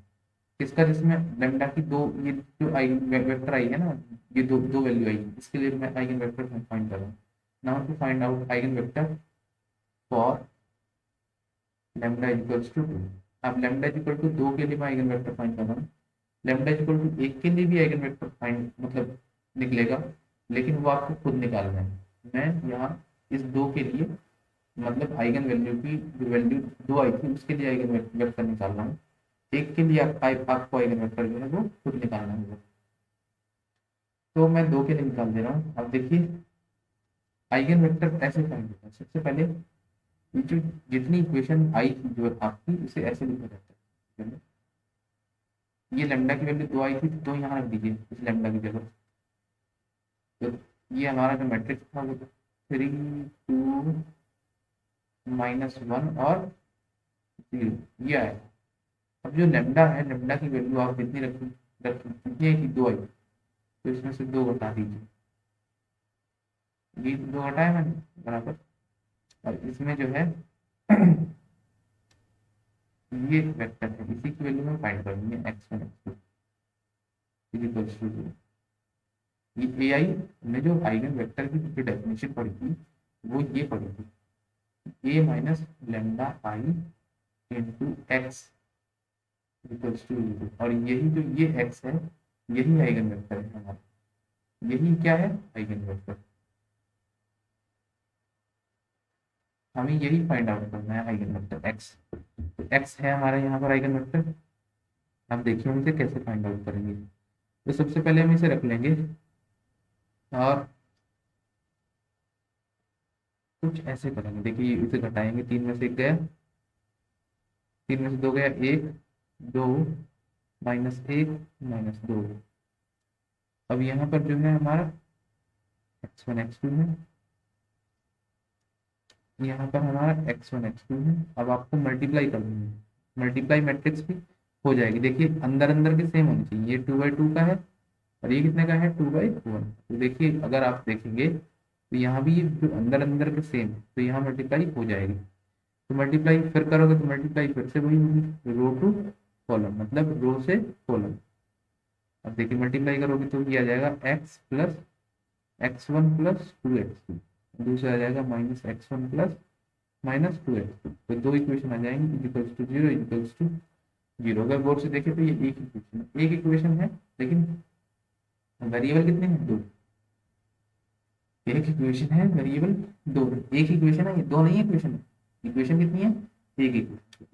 किसका, जिसमें लेमडा की दो, ये जो आइगन वेक्टर आई है ना, ये दो दो वैल्यू आई है, इसके लिए मैं आइगन वेक्टर फाइंड कर रहा हूँ। Now to find out eigenvector for lambda equals to 2। अब लेमडा इक्वल टू 2 के लिए मैं आइगन वेक्टर फाइंड कर रहा हूँ, लेमडा इक्वल टू 1 के लिए भी आइगन वेक्टर फाइंड मतलब निकलेगा, लेकिन वो आपको खुद निकालना है। मैं यहाँ इस 2 के लिए मतलब आइगन वैल्यू की जो वैल्यू 2 आई थी उसके लिए आइगन वेक्टर निकाल रहा हूँ, एक के लिए आपको आइगन वेक्टर जो है वो खुद निकालना होगा। तो मैं 2 के लिए निकाल दे रहा हूँ। अब देखिए आइगन वेक्टर ऐसे फाइंड होता है, सबसे पहले ये जो जितनी इक्वेशन आई थी जो आपकी, उसे ऐसे लिखा जाता है, ये लेमडा की वैल्यू 2 आई थी तो यहाँ रख दीजिए इस लेमडा की जगह। तो ये हमारा जो मैट्रिक्स था वो 3 2 -1 और 0, ये आया। अब जो लेमडा है, लेमडा की वैल्यू आप कितनी कितनी आई थी, 2 आई, तो इसमें से 2 घटा दीजिए, ये 2 घटाया मैंने बराबर, और इसमें जो है ये वेक्टर है, इसी की वैल्यू में फाइंड करनी है x1 x2 is equals to 0। ये ए आई में जो आइगन वेक्टर की जो डेफिनेशन पढ़ी थी वो ये पढ़ी थी, A minus lambda I into X equals to 0, और यही जो ये x है यही आइगन वेक्टर है हमारा, यही क्या है, आइगन वेक्टर। हमें यही फाइंड आउट करना है आइगन वेक्टर x, तो x है हमारा यहाँ पर आइगन वेक्टर। अब देखिए हम इसे कैसे फाइंड आउट करेंगे, तो सबसे पहले हम इसे रख लेंगे, और कुछ ऐसे करेंगे, देखिए इसे घटाएंगे, 3 में से 1 गया, 3 में से 2 गया, 1, 2, -1, -2। अब यहाँ पर जो है हमारा x1 x2 है, यहाँ पर हमारा x1 x2 है। अब आपको मल्टीप्लाई कर देंगे, मल्टीप्लाई मैट्रिक्स भी हो जाएगी। देखिए अंदर अंदर के सेम होनी चाहिए, ये 2/2 का है और ये कितने का है, 2/1। तो देखिए अगर आप देखेंगे तो यहाँ भी ये जो अंदर अंदर के सेम है, तो यहाँ मल्टीप्लाई हो जाएगी। तो मल्टीप्लाई फिर करोगे तो मल्टीप्लाई फिर से वही होगी, रो टू कॉलम, मतलब रो से कॉलम। अब देखिए मल्टीप्लाई करोगे तो ये आ जाएगा x plus x1 plus 2x2, दूसरा आ जाएगा -x1 प्लस -2x2। तो दो इक्वेशन आ जाएंगी, इजिकल्स टू 0, इजिकल्स टू 0। अगर गौर से देखें तो ये एक इक्वेशन है, लेकिन वेरिएबल कितने हैं, दो। एक इक्वेशन है, वेरिएबल दो। एक इक्वेशन है, ये दो नहीं है इक्वेशन, इक्वेशन कितनी है,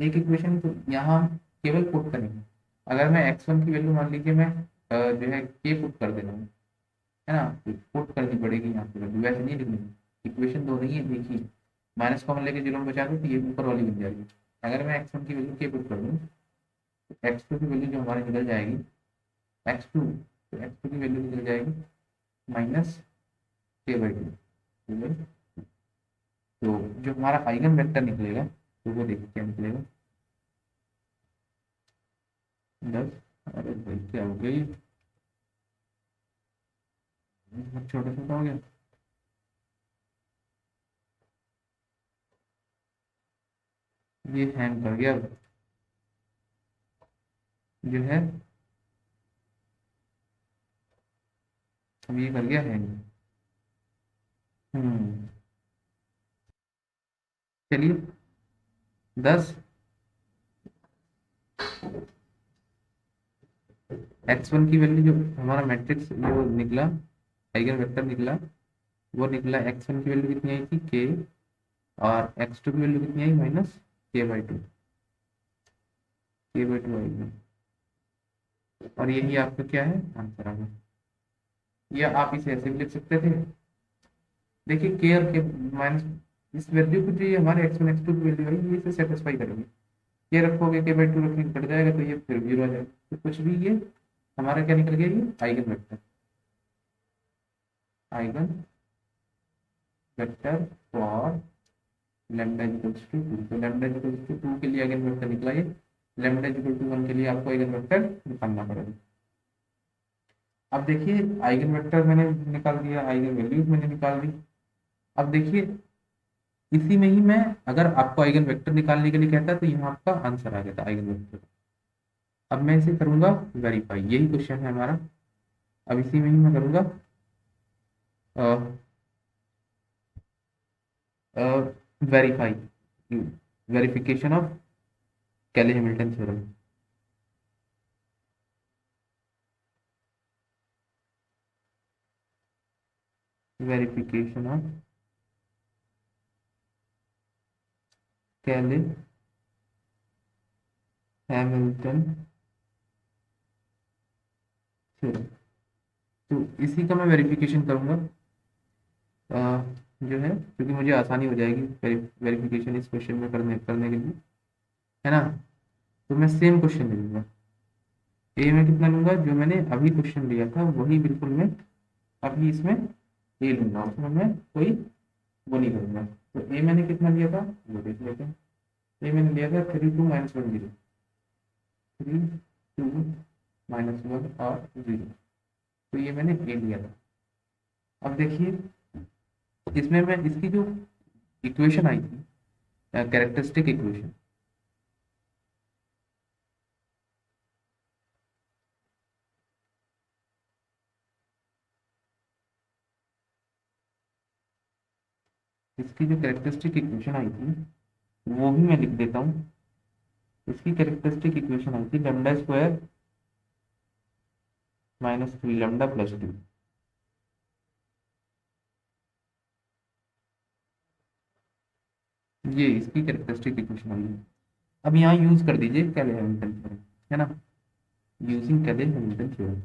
एक इक्वेशन। तो यहाँ हम केवल पुट करेंगे। अगर मैं x1 की वैल्यू मान लीजिए मैं जो है k पुट कर दे रहा हूँ, है ना, तो पुट करनी पड़ेगी यहाँ पे वैल्यू, वैसे नहीं लिखनी। इक्वेशन दो नहीं है, एक ही। माइनस कॉमन लेके जीरो में बचा दो तो ये ऊपर वाली बन जाएगी। अगर मैं x1 की वैल्यू k पुट कर दूँ तो x2 की वैल्यू जो हमारी निकल जाएगी, x2, तो x2 की वैल्यू निकल जाएगी -k/2। तो जो हमारा आइगन वेक्टर निकलेगा, तो वो देखिए क्या निकलेगा, 10। अरे भाई क्या हो गया, ये बहुत छोटा छोटा हो गया। ये हैंग कर गया अब, जो है अब ये कर गया हैंग। हम्म। चलिए 10, x1 की वैल्यू जो हमारा मैट्रिक्स जो निकला, आइगन वेक्टर निकला, वो निकला, x1 की वैल्यू कितनी आई थी, k, और x2 की वैल्यू कितनी आई, -k/2, k/2 आई। और यही आपका क्या है, आंसर आ गया। या आप इसे ऐसे भी लिख सकते थे, देखिए के और के माइनस, इस वैल्यू को जो ये हमारे x1 x2 की वैल्यू आई, ये इसे सेटिस्फाई करेगी। ये रखोगे k/2 रखेंगे, कट जाएगा, तो ये फिर 0 आ जाएगा। तो कुछ भी ये हमारा क्या निकल गया, ये eigenvector, eigenvector for lambda equals to 2। तो लैम्डा इक्वल्स टू 2 के लिए आइगन वेक्टर निकला ये, लैम्डा इक्वल टू 1 के लिए आपको आइगन वेक्टर निकालना पड़ेगा। अब देखिए आइगन वेक्टर मैंने निकाल दिया, आइगन वैल्यूज मैंने निकाल दी। अब देखिए इसी में ही मैं, अगर आपको आइगन वेक्टर निकालने के लिए कहता है तो यहाँ आपका आंसर आ जाता है आइगन वेक्टर। अब मैं इसे करूंगा वेरीफाई, यही क्वेश्चन है हमारा। अब इसी में ही मैं करूंगा वेरीफाई, वेरिफिकेशन ऑफ कैले हैमिल्टन थ्योरम। वेरिफिकेशन ऑफ कैले हैमिल्टन थ्योरम। तो इसी का मैं वेरिफिकेशन करूंगा, जो है क्योंकि मुझे आसानी हो जाएगी वेरिफिकेशन इस क्वेश्चन में करने करने के लिए, है ना। तो मैं सेम क्वेश्चन ले लूंगा, ए में कितना लूंगा, जो मैंने अभी क्वेश्चन लिया था वही बिल्कुल मैं अभी इसमें ए लूंगा, उसमें मैं कोई वो नहीं करूंगा। तो ए मैंने कितना लिया था वो देख लेते हैं। ए मैंने लिया था 3 2 -1 0, 3 2 -1 और 0। तो ये मैंने ए लिया था। अब देखिए इसमें मैं इसकी जो इक्वेशन आई थी, कैरेक्टरिस्टिक इक्वेशन, इसकी जो कैरेक्टरिस्टिक इक्वेशन आई थी वो भी मैं लिख देता हूँ। इसकी कैरेक्टरिस्टिक इक्वेशन आई थी λ² -3 λ+2। ये इसकी कैरेक्टरिस्टिक इक्वेशन आई है। अब यहाँ यूज कर दीजिए कैले हैमिल्टन थ्योरम, है ना, यूजिंग कैले हैमिल्टन थ्योरम,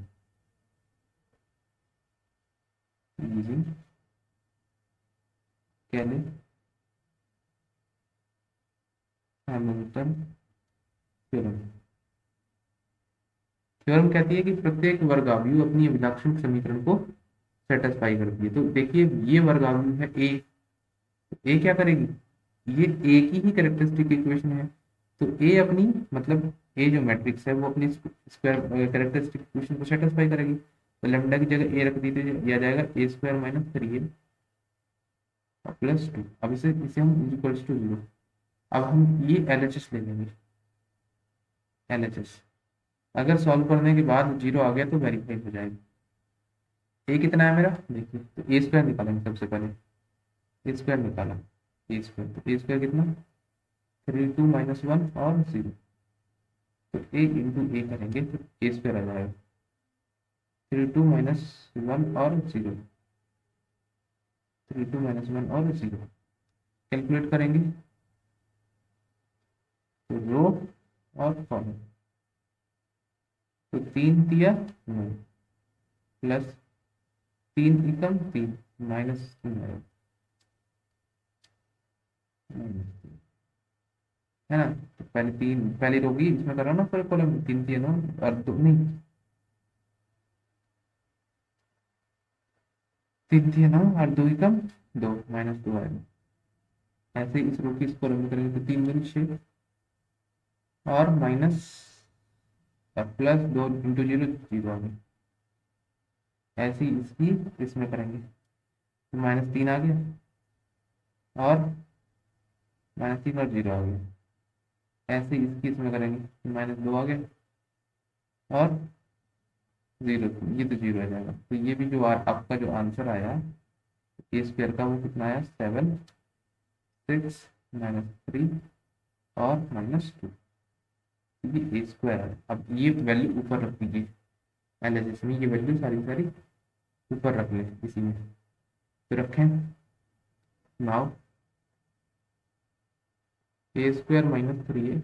यूजिंग कैले हैमिल्टन थ्योरम। थ्योरम कहती है कि प्रत्येक वर्गावयु अपनी अभिलाक्षणिक समीकरण को सेटिस्फाई करती है। तो देखिए ये वर्गावयु है ए, ए क्या करेगी, ये ए की ही कैरेक्टरिस्टिक इक्वेशन है। तो ए अपनी मतलब ए जो मैट्रिक्स है वो अपनी स्क्वायर कैरेक्टरिस्टिक इक्वेशन को सेटिस्फाई करेगी। तो लेमडा की जगह ए रख दी तो दिया जाएगा ए स्क्वायर माइनस 3a प्लस 2। अब इसे इसे हम इक्वल्स टू 0। अब हम ये एलएचएस ले लेंगे। एलएचएस अगर सॉल्व करने के बाद 0 आ गया तो वेरीफाई हो जाएगा। ए कितना है मेरा, देखिए तो ए स्क्वायर निकालेंगे सबसे पहले। ए स्क्वायर निकाला, ए स्क्वायर तो ए स्क्वायर कितना 3 2 -1 और 0। तो ए इंटू ए करेंगे तो ए स्क्वायर आ जाएगा 3 2 -1 और 0। 3 2 -1 और 0 कैलकुलेट करेंगे तो रो और कॉलम। तो 3 दिया 9 प्लस 3 एकम 3 -3 आएगा, है ना। तो पहले 3 पहली रो की इसमें करो ना, फिर कॉलम 3 दिया 9 और 2 नहीं 3 दिया 9 और 2 एकम 2 -2 आएगा। ऐसे इस रो की इस कॉलम में करेंगे तो 3 दूनी 6 और माइनस प्लस 2 इंटू 0 0 आ गया। ऐसे ही इसकी इसमें करेंगे तो -3 आ गया और -3 और 0 आ गया। ऐसे ही इसकी इसमें करेंगे तो -2 आ गया और 0, ये तो 0 आ जाएगा। तो ये भी जो आपका जो आंसर आया ए स्क्वायर का वो कितना आया 7 6 -3 और -2, ये ए स्क्वायर है। अब ये वैल्यू ऊपर रख दीजिए एनालिसिस में, ये वैल्यू सारी सारी ऊपर रख लें इसी में। तो रखें now A square -3a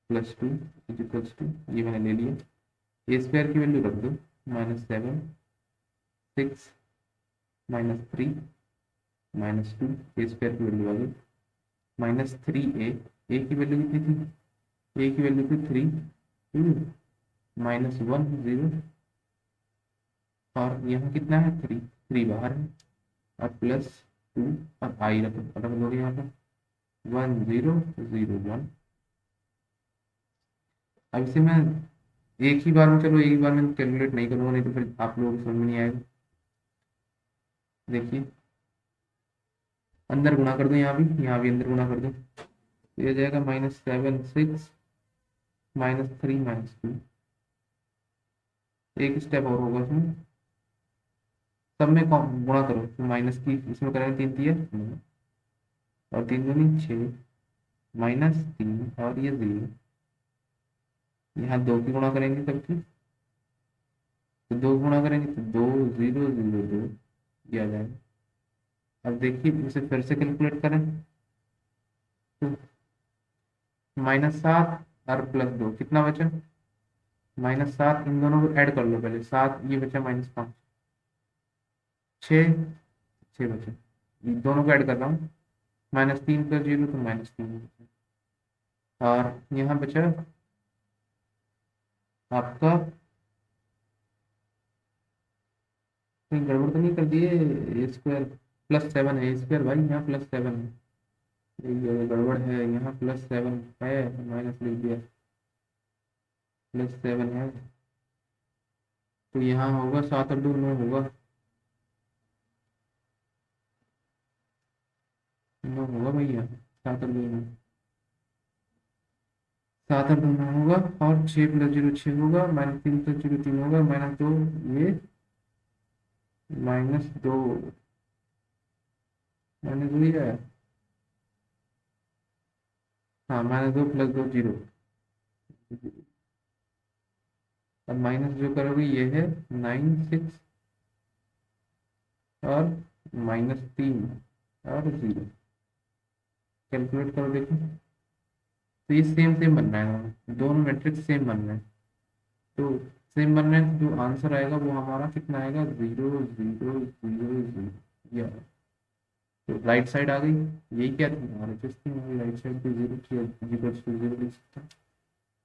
plus 2 is equals to, ये मैंने ले लिया। ए स्क्वायर की वैल्यू रख दो -7 6 -3 -2, ए स्क्वायर की वैल्यू आ गई -3a। ए की वैल्यू कितनी थी, ए की वैल्यू थी 3 -1 0 और यहाँ कितना है 3 3 बाहर है और प्लस 2 और आई रख दोगे यहाँ पर 1 0 0 1। अब इसे मैं एक ही बार में, चलो एक ही बार में कैलकुलेट नहीं करूँगा, नहीं तो फिर आप लोगों को समझ में नहीं आएगा। देखिए अंदर गुणा कर दो, यहाँ भी अंदर गुणा कर दो, तो ये जाएगा -7 6 -3 -2। एक स्टेप और होगा इसमें, सब में गुणा करो तो माइनस की इसमें करेंगे 3 दिया और 3 दूनी 6 -3 और ये 0। यहाँ 2 की गुणा करेंगे सबकी, तो 2 गुणा करेंगे तो 2 0 0 2 ये आ जाएगा। अब देखिए इसे फिर से कैलकुलेट करें तो -7 और +2 कितना बचा -7। इन दोनों को ऐड कर लो पहले, 7 ये बचा -5 6 6 बचे, इन दोनों को ऐड कर रहा हूँ -3 + 0 तो -3 और यहाँ बचा आपका, कहीं गड़बड़ तो नहीं कर दिए, ए स्क्वायर +7 है, ए स्क्वायर भाई यहाँ +7 है, ये गड़बड़ है, यहाँ +7 है माइनस लिख दिया +7 है। तो यहाँ होगा 7 और 2 9 होगा, 9 होगा भैया, 7 और 2 9, 7 और 2 9 होगा और 6 + 0 6 होगा, -3 + 0 3 होगा, -2 ये -2 -2 ही है, हाँ -2 + 2 0। अब माइनस जो करोगे ये है 9 6 और -3 और 0 कैलकुलेट करो देखो। तो ये सेम सेम बन रहा है, दोनों मैट्रिक्स सेम बन रहे हैं। तो सेम बन रहे हैं तो जो आंसर आएगा वो हमारा कितना आएगा 0 0 0 0 ये आएगा। तो राइट साइड आ गई, यही क्या थी हमारे चीज थी, हमारी राइट साइड पे जीरो की जीरो टू जीरो लिख सकते हैं,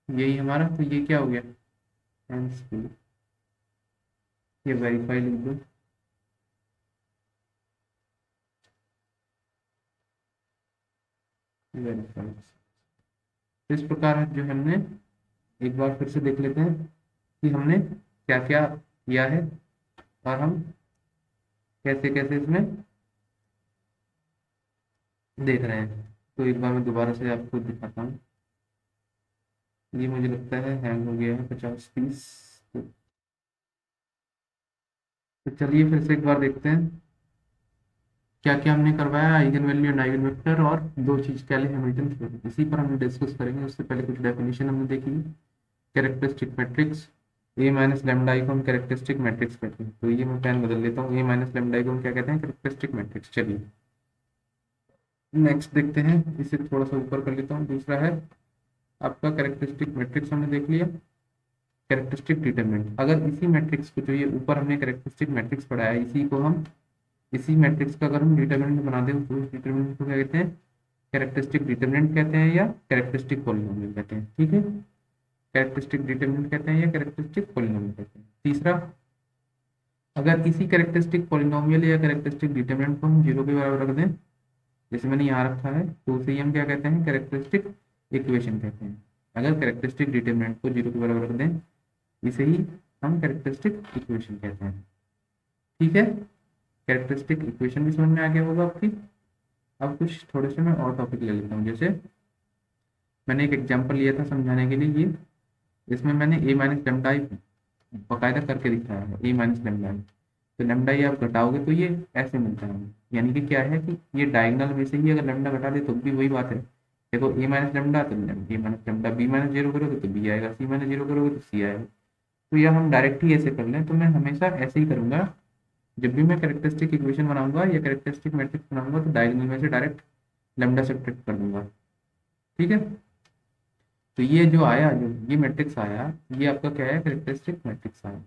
यही हमारा, तो ये क्या हो गया आंसर, ये वेरीफाई लिख दो, वेरीफाई। इस प्रकार जो हमने, एक बार फिर से देख लेते हैं कि हमने क्या क्या किया है और हम कैसे कैसे इसमें देख रहे हैं। तो एक बार मैं दोबारा से आपको दिखाता हूँ, ये मुझे लगता है हैंग हो गया है 50-30। तो चलिए फिर से एक बार देखते हैं क्या क्या हमने करवाया, eigen value and eigen vector और दो चीज कैले हैमिल्टन थ्योरम, इसी पर हम डिस्कस करेंगे। उससे पहले कुछ डेफिनेशन हमने देखी, कैरेक्टरिस्टिक मैट्रिक्स, ए माइनस लेमडा आई को हम कैरेक्टरिस्टिक मैट्रिक्स कहते हैं। तो ये मैं पेन बदल लेता हूँ, ए माइनस लेमडा आई को हम क्या कहते हैं, कैरेक्टरिस्टिक मैट्रिक्स। चलिए नेक्स्ट देखते हैं, इसे थोड़ा सा ऊपर कर लेता हूँ। दूसरा है आपका कैरेक्टरिस्टिक मैट्रिक्स, हमने देख लिया। कैरेक्टरिस्टिक डिटरमिनेंट, अगर इसी मैट्रिक्स को, जो ये ऊपर हमने कैरेक्टरिस्टिक मैट्रिक्स पढ़ाया है, इसी को हम, इसी मैट्रिक्स का अगर हम डिटरमिनेंट बना दें तो उस डिटरमिनेंट को क्या कहते हैं, कैरेक्टरिस्टिक डिटरमिनेंट कहते हैं या कैरेक्टरिस्टिक पॉलिनोमियल कहते हैं। ठीक है, कैरेक्टरिस्टिक डिटरमिनेंट कहते हैं या कैरेक्टरिस्टिक पॉलिनोमियल कहते हैं। तीसरा, अगर इसी कैरेक्टरिस्टिक पॉलिनोमियल या कैरेक्टरिस्टिक डिटरमिनेंट को हम जीरो के बराबर रख दें, जैसे मैंने यहाँ रखा है, तो उसे ही हम क्या कहते हैं, कैरेक्टरिस्टिक इक्वेशन कहते हैं। अगर कैरेक्टरिस्टिक डिटरमिनेंट को जीरो के बराबर रख दें, इसे ही हम कैरेक्टरिस्टिक इक्वेशन कहते हैं। ठीक है, कैरेक्टरिस्टिक इक्वेशन भी समझ में आ गया होगा आपकी। अब कुछ थोड़े से मैं और टॉपिक ले लेता हूँ। जैसे मैंने एक एग्जांपल लिया था समझाने के लिए, ये इसमें मैंने ए माइनस लेमडा आई बाकायदा करके दिखाया है, ए माइनस लेमडा आई। तो लेमडा आई आप घटाओगे तो ये ऐसे मिलता है, यानी कि क्या है कि ये डायगोनल में से ही अगर लेमडा घटा दे तो भी वही बात है। देखो ए माइनस लेमडा, तो A minus lambda, B minus zero करोगे तो बी आएगा, सी माइनस जीरो करोगे तो सी आएगा। तो यह हम डायरेक्ट ही ऐसे कर लें, तो मैं हमेशा ऐसे ही करूंगा। जब भी मैं कैरेक्टरिस्टिक इक्वेशन बनाऊंगा या कैरेक्टरिस्टिक मैट्रिक्स बनाऊंगा, तो डायगोनल में से डायरेक्ट लेमडा सब्ट्रैक्ट कर दूंगा। ठीक है, तो ये जो आया, जो ये मैट्रिक्स आया, ये आपका क्या है, कैरेक्टरिस्टिक मैट्रिक्स आया।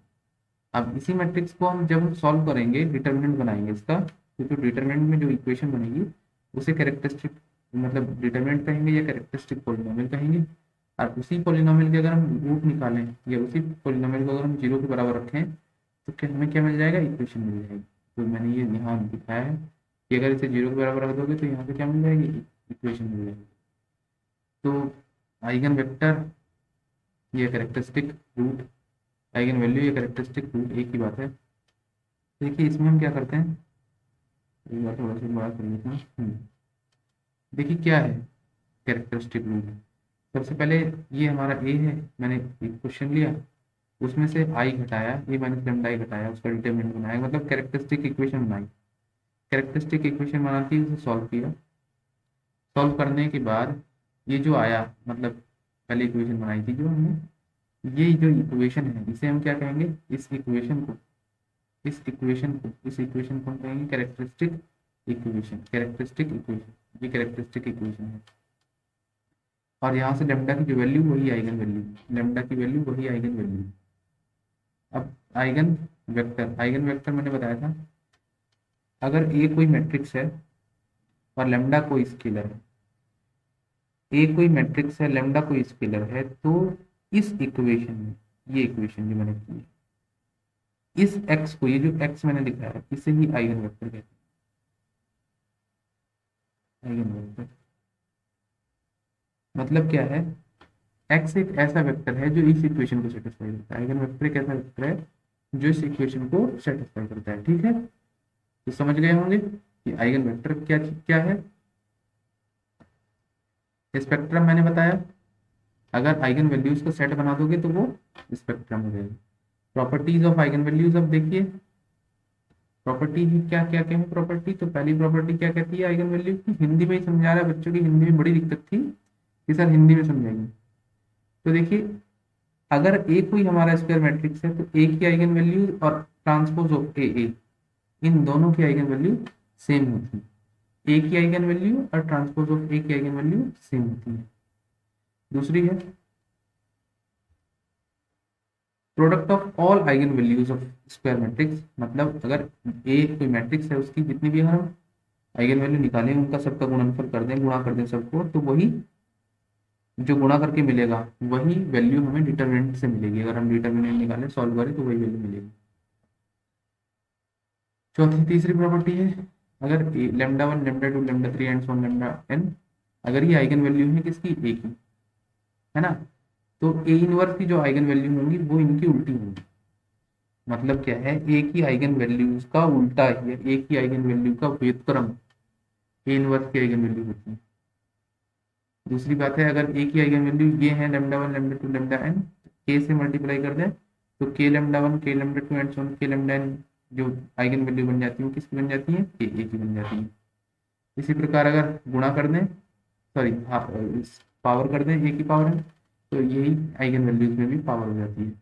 अब इसी मैट्रिक्स को हम जब हम सॉल्व करेंगे, डिटर्मिनेंट बनाएंगे इसका, तो जो डिटर्मिनेंट में जो इक्वेशन बनेगी उसे कैरेक्टरिस्टिक, मतलब डिटर्मिनेंट कहेंगे या कैरेक्टरिस्टिक पोलिनोमियल कहेंगे। और उसी पोलिनोमियल के अगर हम रूट निकालें या उसी पोलिनोमियल को अगर हम जीरो के बराबर रखें, तो क्या हमें क्या मिल जाएगा, इक्वेशन मिल जाएगी। तो मैंने ये यहाँ दिखाया है कि अगर इसे जीरो के बराबर रख दोगे तो यहाँ पे क्या मिल जाएगी, इक्वेशन मिल जाएगी। तो आइगन वेक्टर ये कैरेक्टरिस्टिक रूट, आइगन वैल्यू या कैरेक्टरिस्टिक रूट एक ही बात है। देखिए इसमें हम क्या करते हैं, एक बार थोड़ा सा बड़ा कर लेते हैं। देखिए क्या है कैरेक्टरिस्टिक रूट। सबसे पहले ये हमारा ए है, मैंने एक क्वेश्चन लिया, उसमें से आई घटाया, ए माइनस लेमडा आई घटाया, उसका डिटरमिनेंट बनाया, मतलब कैरेक्टरिस्टिक इक्वेशन बनाई। कैरेक्टरिस्टिक इक्वेशन बनाती उसे सॉल्व किया, सॉल्व करने के बाद ये जो आया, मतलब पहले इक्वेशन बनाई थी जो हमने, ये जो इक्वेशन है इसे हम क्या कहेंगे, इस इक्वेशन को, इस इक्वेशन को, इस इक्वेशन को हम कहेंगे कैरेक्टरिस्टिक इक्वेशन, कैरेक्टरिस्टिक इक्वेशन, ये कैरेक्टरिस्टिक इक्वेशन है। और यहाँ से लेमडा की जो वैल्यू वही आइगन वैल्यू, लेमडा की वैल्यू वही आइगन वैल्यू। अब आइगन वेक्टर, आइगन वेक्टर मैंने बताया था, अगर ए कोई मैट्रिक्स है और लेमडा कोई स्केलर है, ए कोई मैट्रिक्स है, लेमडा कोई स्केलर है, तो इस इक्वेशन में, ये इक्वेशन जो मैंने की है, इस एक्स को, ये जो एक्स मैंने लिखा है, इसे ही आइगन वेक्टर कहते हैं। आइगन वेक्टर मतलब क्या है, एक्स एक ऐसा वेक्टर है जो इस इक्वेशन को सेटिस्फाई करता है। आइगन वेक्टर एक ऐसा वेक्टर है जो इस इक्वेशन को सेटिस्फाई करता है। ठीक है, तो समझ गए होंगे कि आइगन वेक्टर क्या क्या है। स्पेक्ट्रम मैंने बताया, अगर आइगन वैल्यूज का सेट बना दोगे तो वो स्पेक्ट्रम हो जाएगा। प्रॉपर्टीज ऑफ आइगन वैल्यूज, अब देखिए प्रॉपर्टी क्या क्या क्या है प्रॉपर्टी। तो पहली प्रॉपर्टी क्या कहती है आइगन वैल्यू की, हिंदी में ही समझा रहा है, बच्चों की हिंदी में बड़ी दिक्कत थी कि सर हिंदी में समझाएंगे। तो देखिए अगर ए कोई हमारा स्क्वायर मैट्रिक्स है, तो ए की आइगन वैल्यू और ट्रांसपोज ऑफ ए, इन दोनों की आइगन वैल्यू सेम होती है। ए की आइगन वैल्यू और ट्रांसपोज ऑफ ए की आइगन वैल्यू सेम होती है। दूसरी है product of all eigen values of square matrix, मतलब अगर ए कोई मैट्रिक्स है, उसकी जितनी भी अगर हम आइगन वैल्यू निकालें, उनका सबका गुणनफल कर दें, गुणा कर दें सबको, तो वही जो गुणा करके मिलेगा वही वैल्यू हमें डिटरमिनेंट से मिलेगी। अगर हम डिटरमिनेंट निकालें, सॉल्व करें, तो वही वैल्यू मिलेगी। चौथी तीसरी प्रॉपर्टी है, अगर lambda one lambda two lambda three and so lambda n, अगर ये आइगन वैल्यू है किसकी, ए की, है ना, तो ए इनवर्स की जो आइगन वैल्यू होंगी वो इनकी उल्टी होंगी। मतलब क्या है, ए की आइगन वैल्यूज का उल्टा ही है, ए की आइगन वैल्यू का व्युत्क्रम ए इनवर्स की आइगन वैल्यू होती है। दूसरी बात है, अगर ए की आइगन वैल्यू ये है lambda one lambda two lambda n, K से मल्टीप्लाई कर दें तो K lambda one K lambda two and so K lambda n जो आइगन वैल्यू बन जाती है, किसकी बन जाती है, के ए की बन जाती है। इसी प्रकार अगर गुणा कर दें, सॉरी पावर कर दें, ए की पावर है, तो यही आइगन वैल्यूज में भी पावर हो जाती है।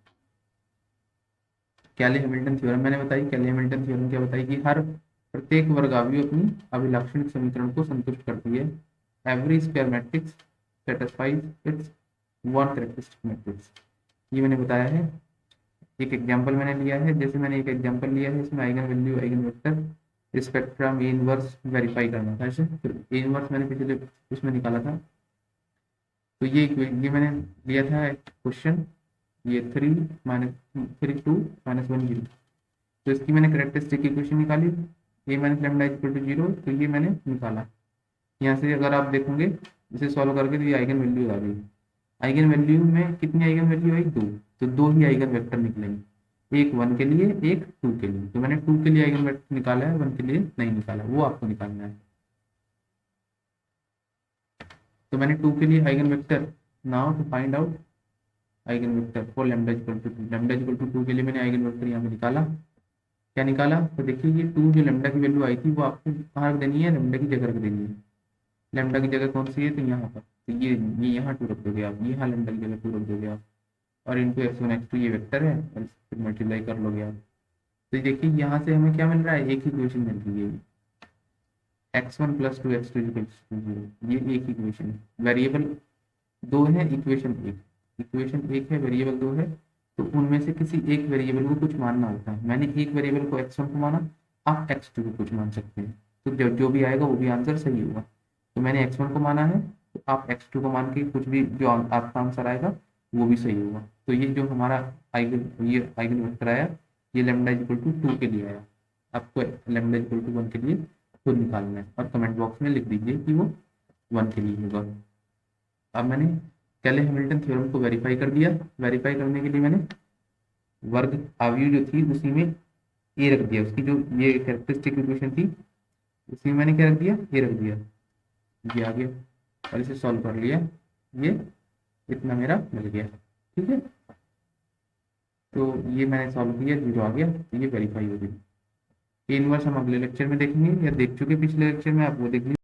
कैले हैमिल्टन थ्योरम मैंने बताई। कैले हैमिल्टन थ्योरम क्या बताई कि हर प्रत्येक वर्गावी अपनी अभिलक्षणिक समीकरण को संतुष्ट करती है। Every square matrix satisfies it's one characteristic matrix, ये मैंने बताया है। एक एग्जांपल मैंने लिया है, जैसे मैंने एक एग्जांपल लिया है, इसमें eigen value eigen vector spectrum A inverse verify करना था। ऐसे फिर ए इनवर्स मैंने पिछले उसमें निकाला था, तो ये मैंने लिया था क्वेश्चन, ये 3 - 2 - 1 0, तो इसकी मैंने करेक्टरिस्टिक इक्वेशन निकाली, ए माइनस लेमडा इक्वल टू 0, तो ये मैंने निकाला। यहाँ से अगर आप देखोगे इसे सॉल्व करके, तो ये आइगन वैल्यू आ गई। आइगन वैल्यू में कितनी आइगन वैल्यू आई, 2, तो 2 ही आइगन वेक्टर निकलेंगे, एक 1 के लिए एक 2 के लिए। तो मैंने 2 के लिए आइगन वेक्टर निकाला है, 1 के लिए नहीं निकाला, वो आपको निकालना है। तो मैंने 2 के लिए eigenvector, now to find out eigenvector for lambda equal to 2, lambda equal to 2 के लिए मैंने आइगन वेक्टर यहाँ पे निकाला। क्या निकाला, तो देखिए ये 2 जो लेमडा की वैल्यू आई थी वो आपको कहाँ रख देनी है, लेमडा की जगह रख देनी है। लेमडा की जगह कौन सी है, तो यहाँ पर, तो ये यहाँ 2 रख दोगे आप, ये यहाँ लेमडा की जगह 2 रख दोगे आप, और इंटू x1 x2 ये वेक्टर है, और फिर मल्टीप्लाई कर लोगे आप। तो देखिए यहाँ से हमें क्या मिल रहा है, एक ही इक्वेशन मिल रही है, x1 + 2 x2 = 0, ये एक इक्वेशन है। वेरिएबल 2 है, इक्वेशन एक है, वेरिएबल 2 है, तो उनमें से किसी एक वेरिएबल को कुछ मानना होता है। मैंने एक वेरिएबल को x1 को माना, आप x2 को कुछ मान सकते हैं, तो जो भी आएगा वो भी आंसर सही होगा। तो मैंने x1 को माना है, तो आप x2 को मान के कुछ भी जो आपका आंसर आएगा वो भी सही होगा। तो ये जो हमारा ये आइगन वेक्टर आया, ये लेमडा इक्वल टू 2 के लिए आया। आपको लेमडा इक्वल टू 1 के लिए खुद निकालना है, और कमेंट बॉक्स में लिख दीजिए कि वो 1 के लिए होगा। अब मैंने कैले हैमिल्टन थ्योरम को वेरीफाई कर दिया। वेरीफाई करने के लिए मैंने वर्ग आव्यूह जो थी उसी में ए रख दिया, उसकी जो ये कैरेक्टरिस्टिक इक्वेशन थी उसी में मैंने क्या रख दिया, ए रख दिया, ये आ गया, और इसे सॉल्व कर लिया, ये इतना मेरा मिल गया। ठीक है, तो ये मैंने सॉल्व किया, 0 आ गया, तो ये वेरीफाई हो गई। ए इनवर्स हम अगले लेक्चर में देखेंगे, या देख चुके पिछले लेक्चर में, आप वो देख लीजिए।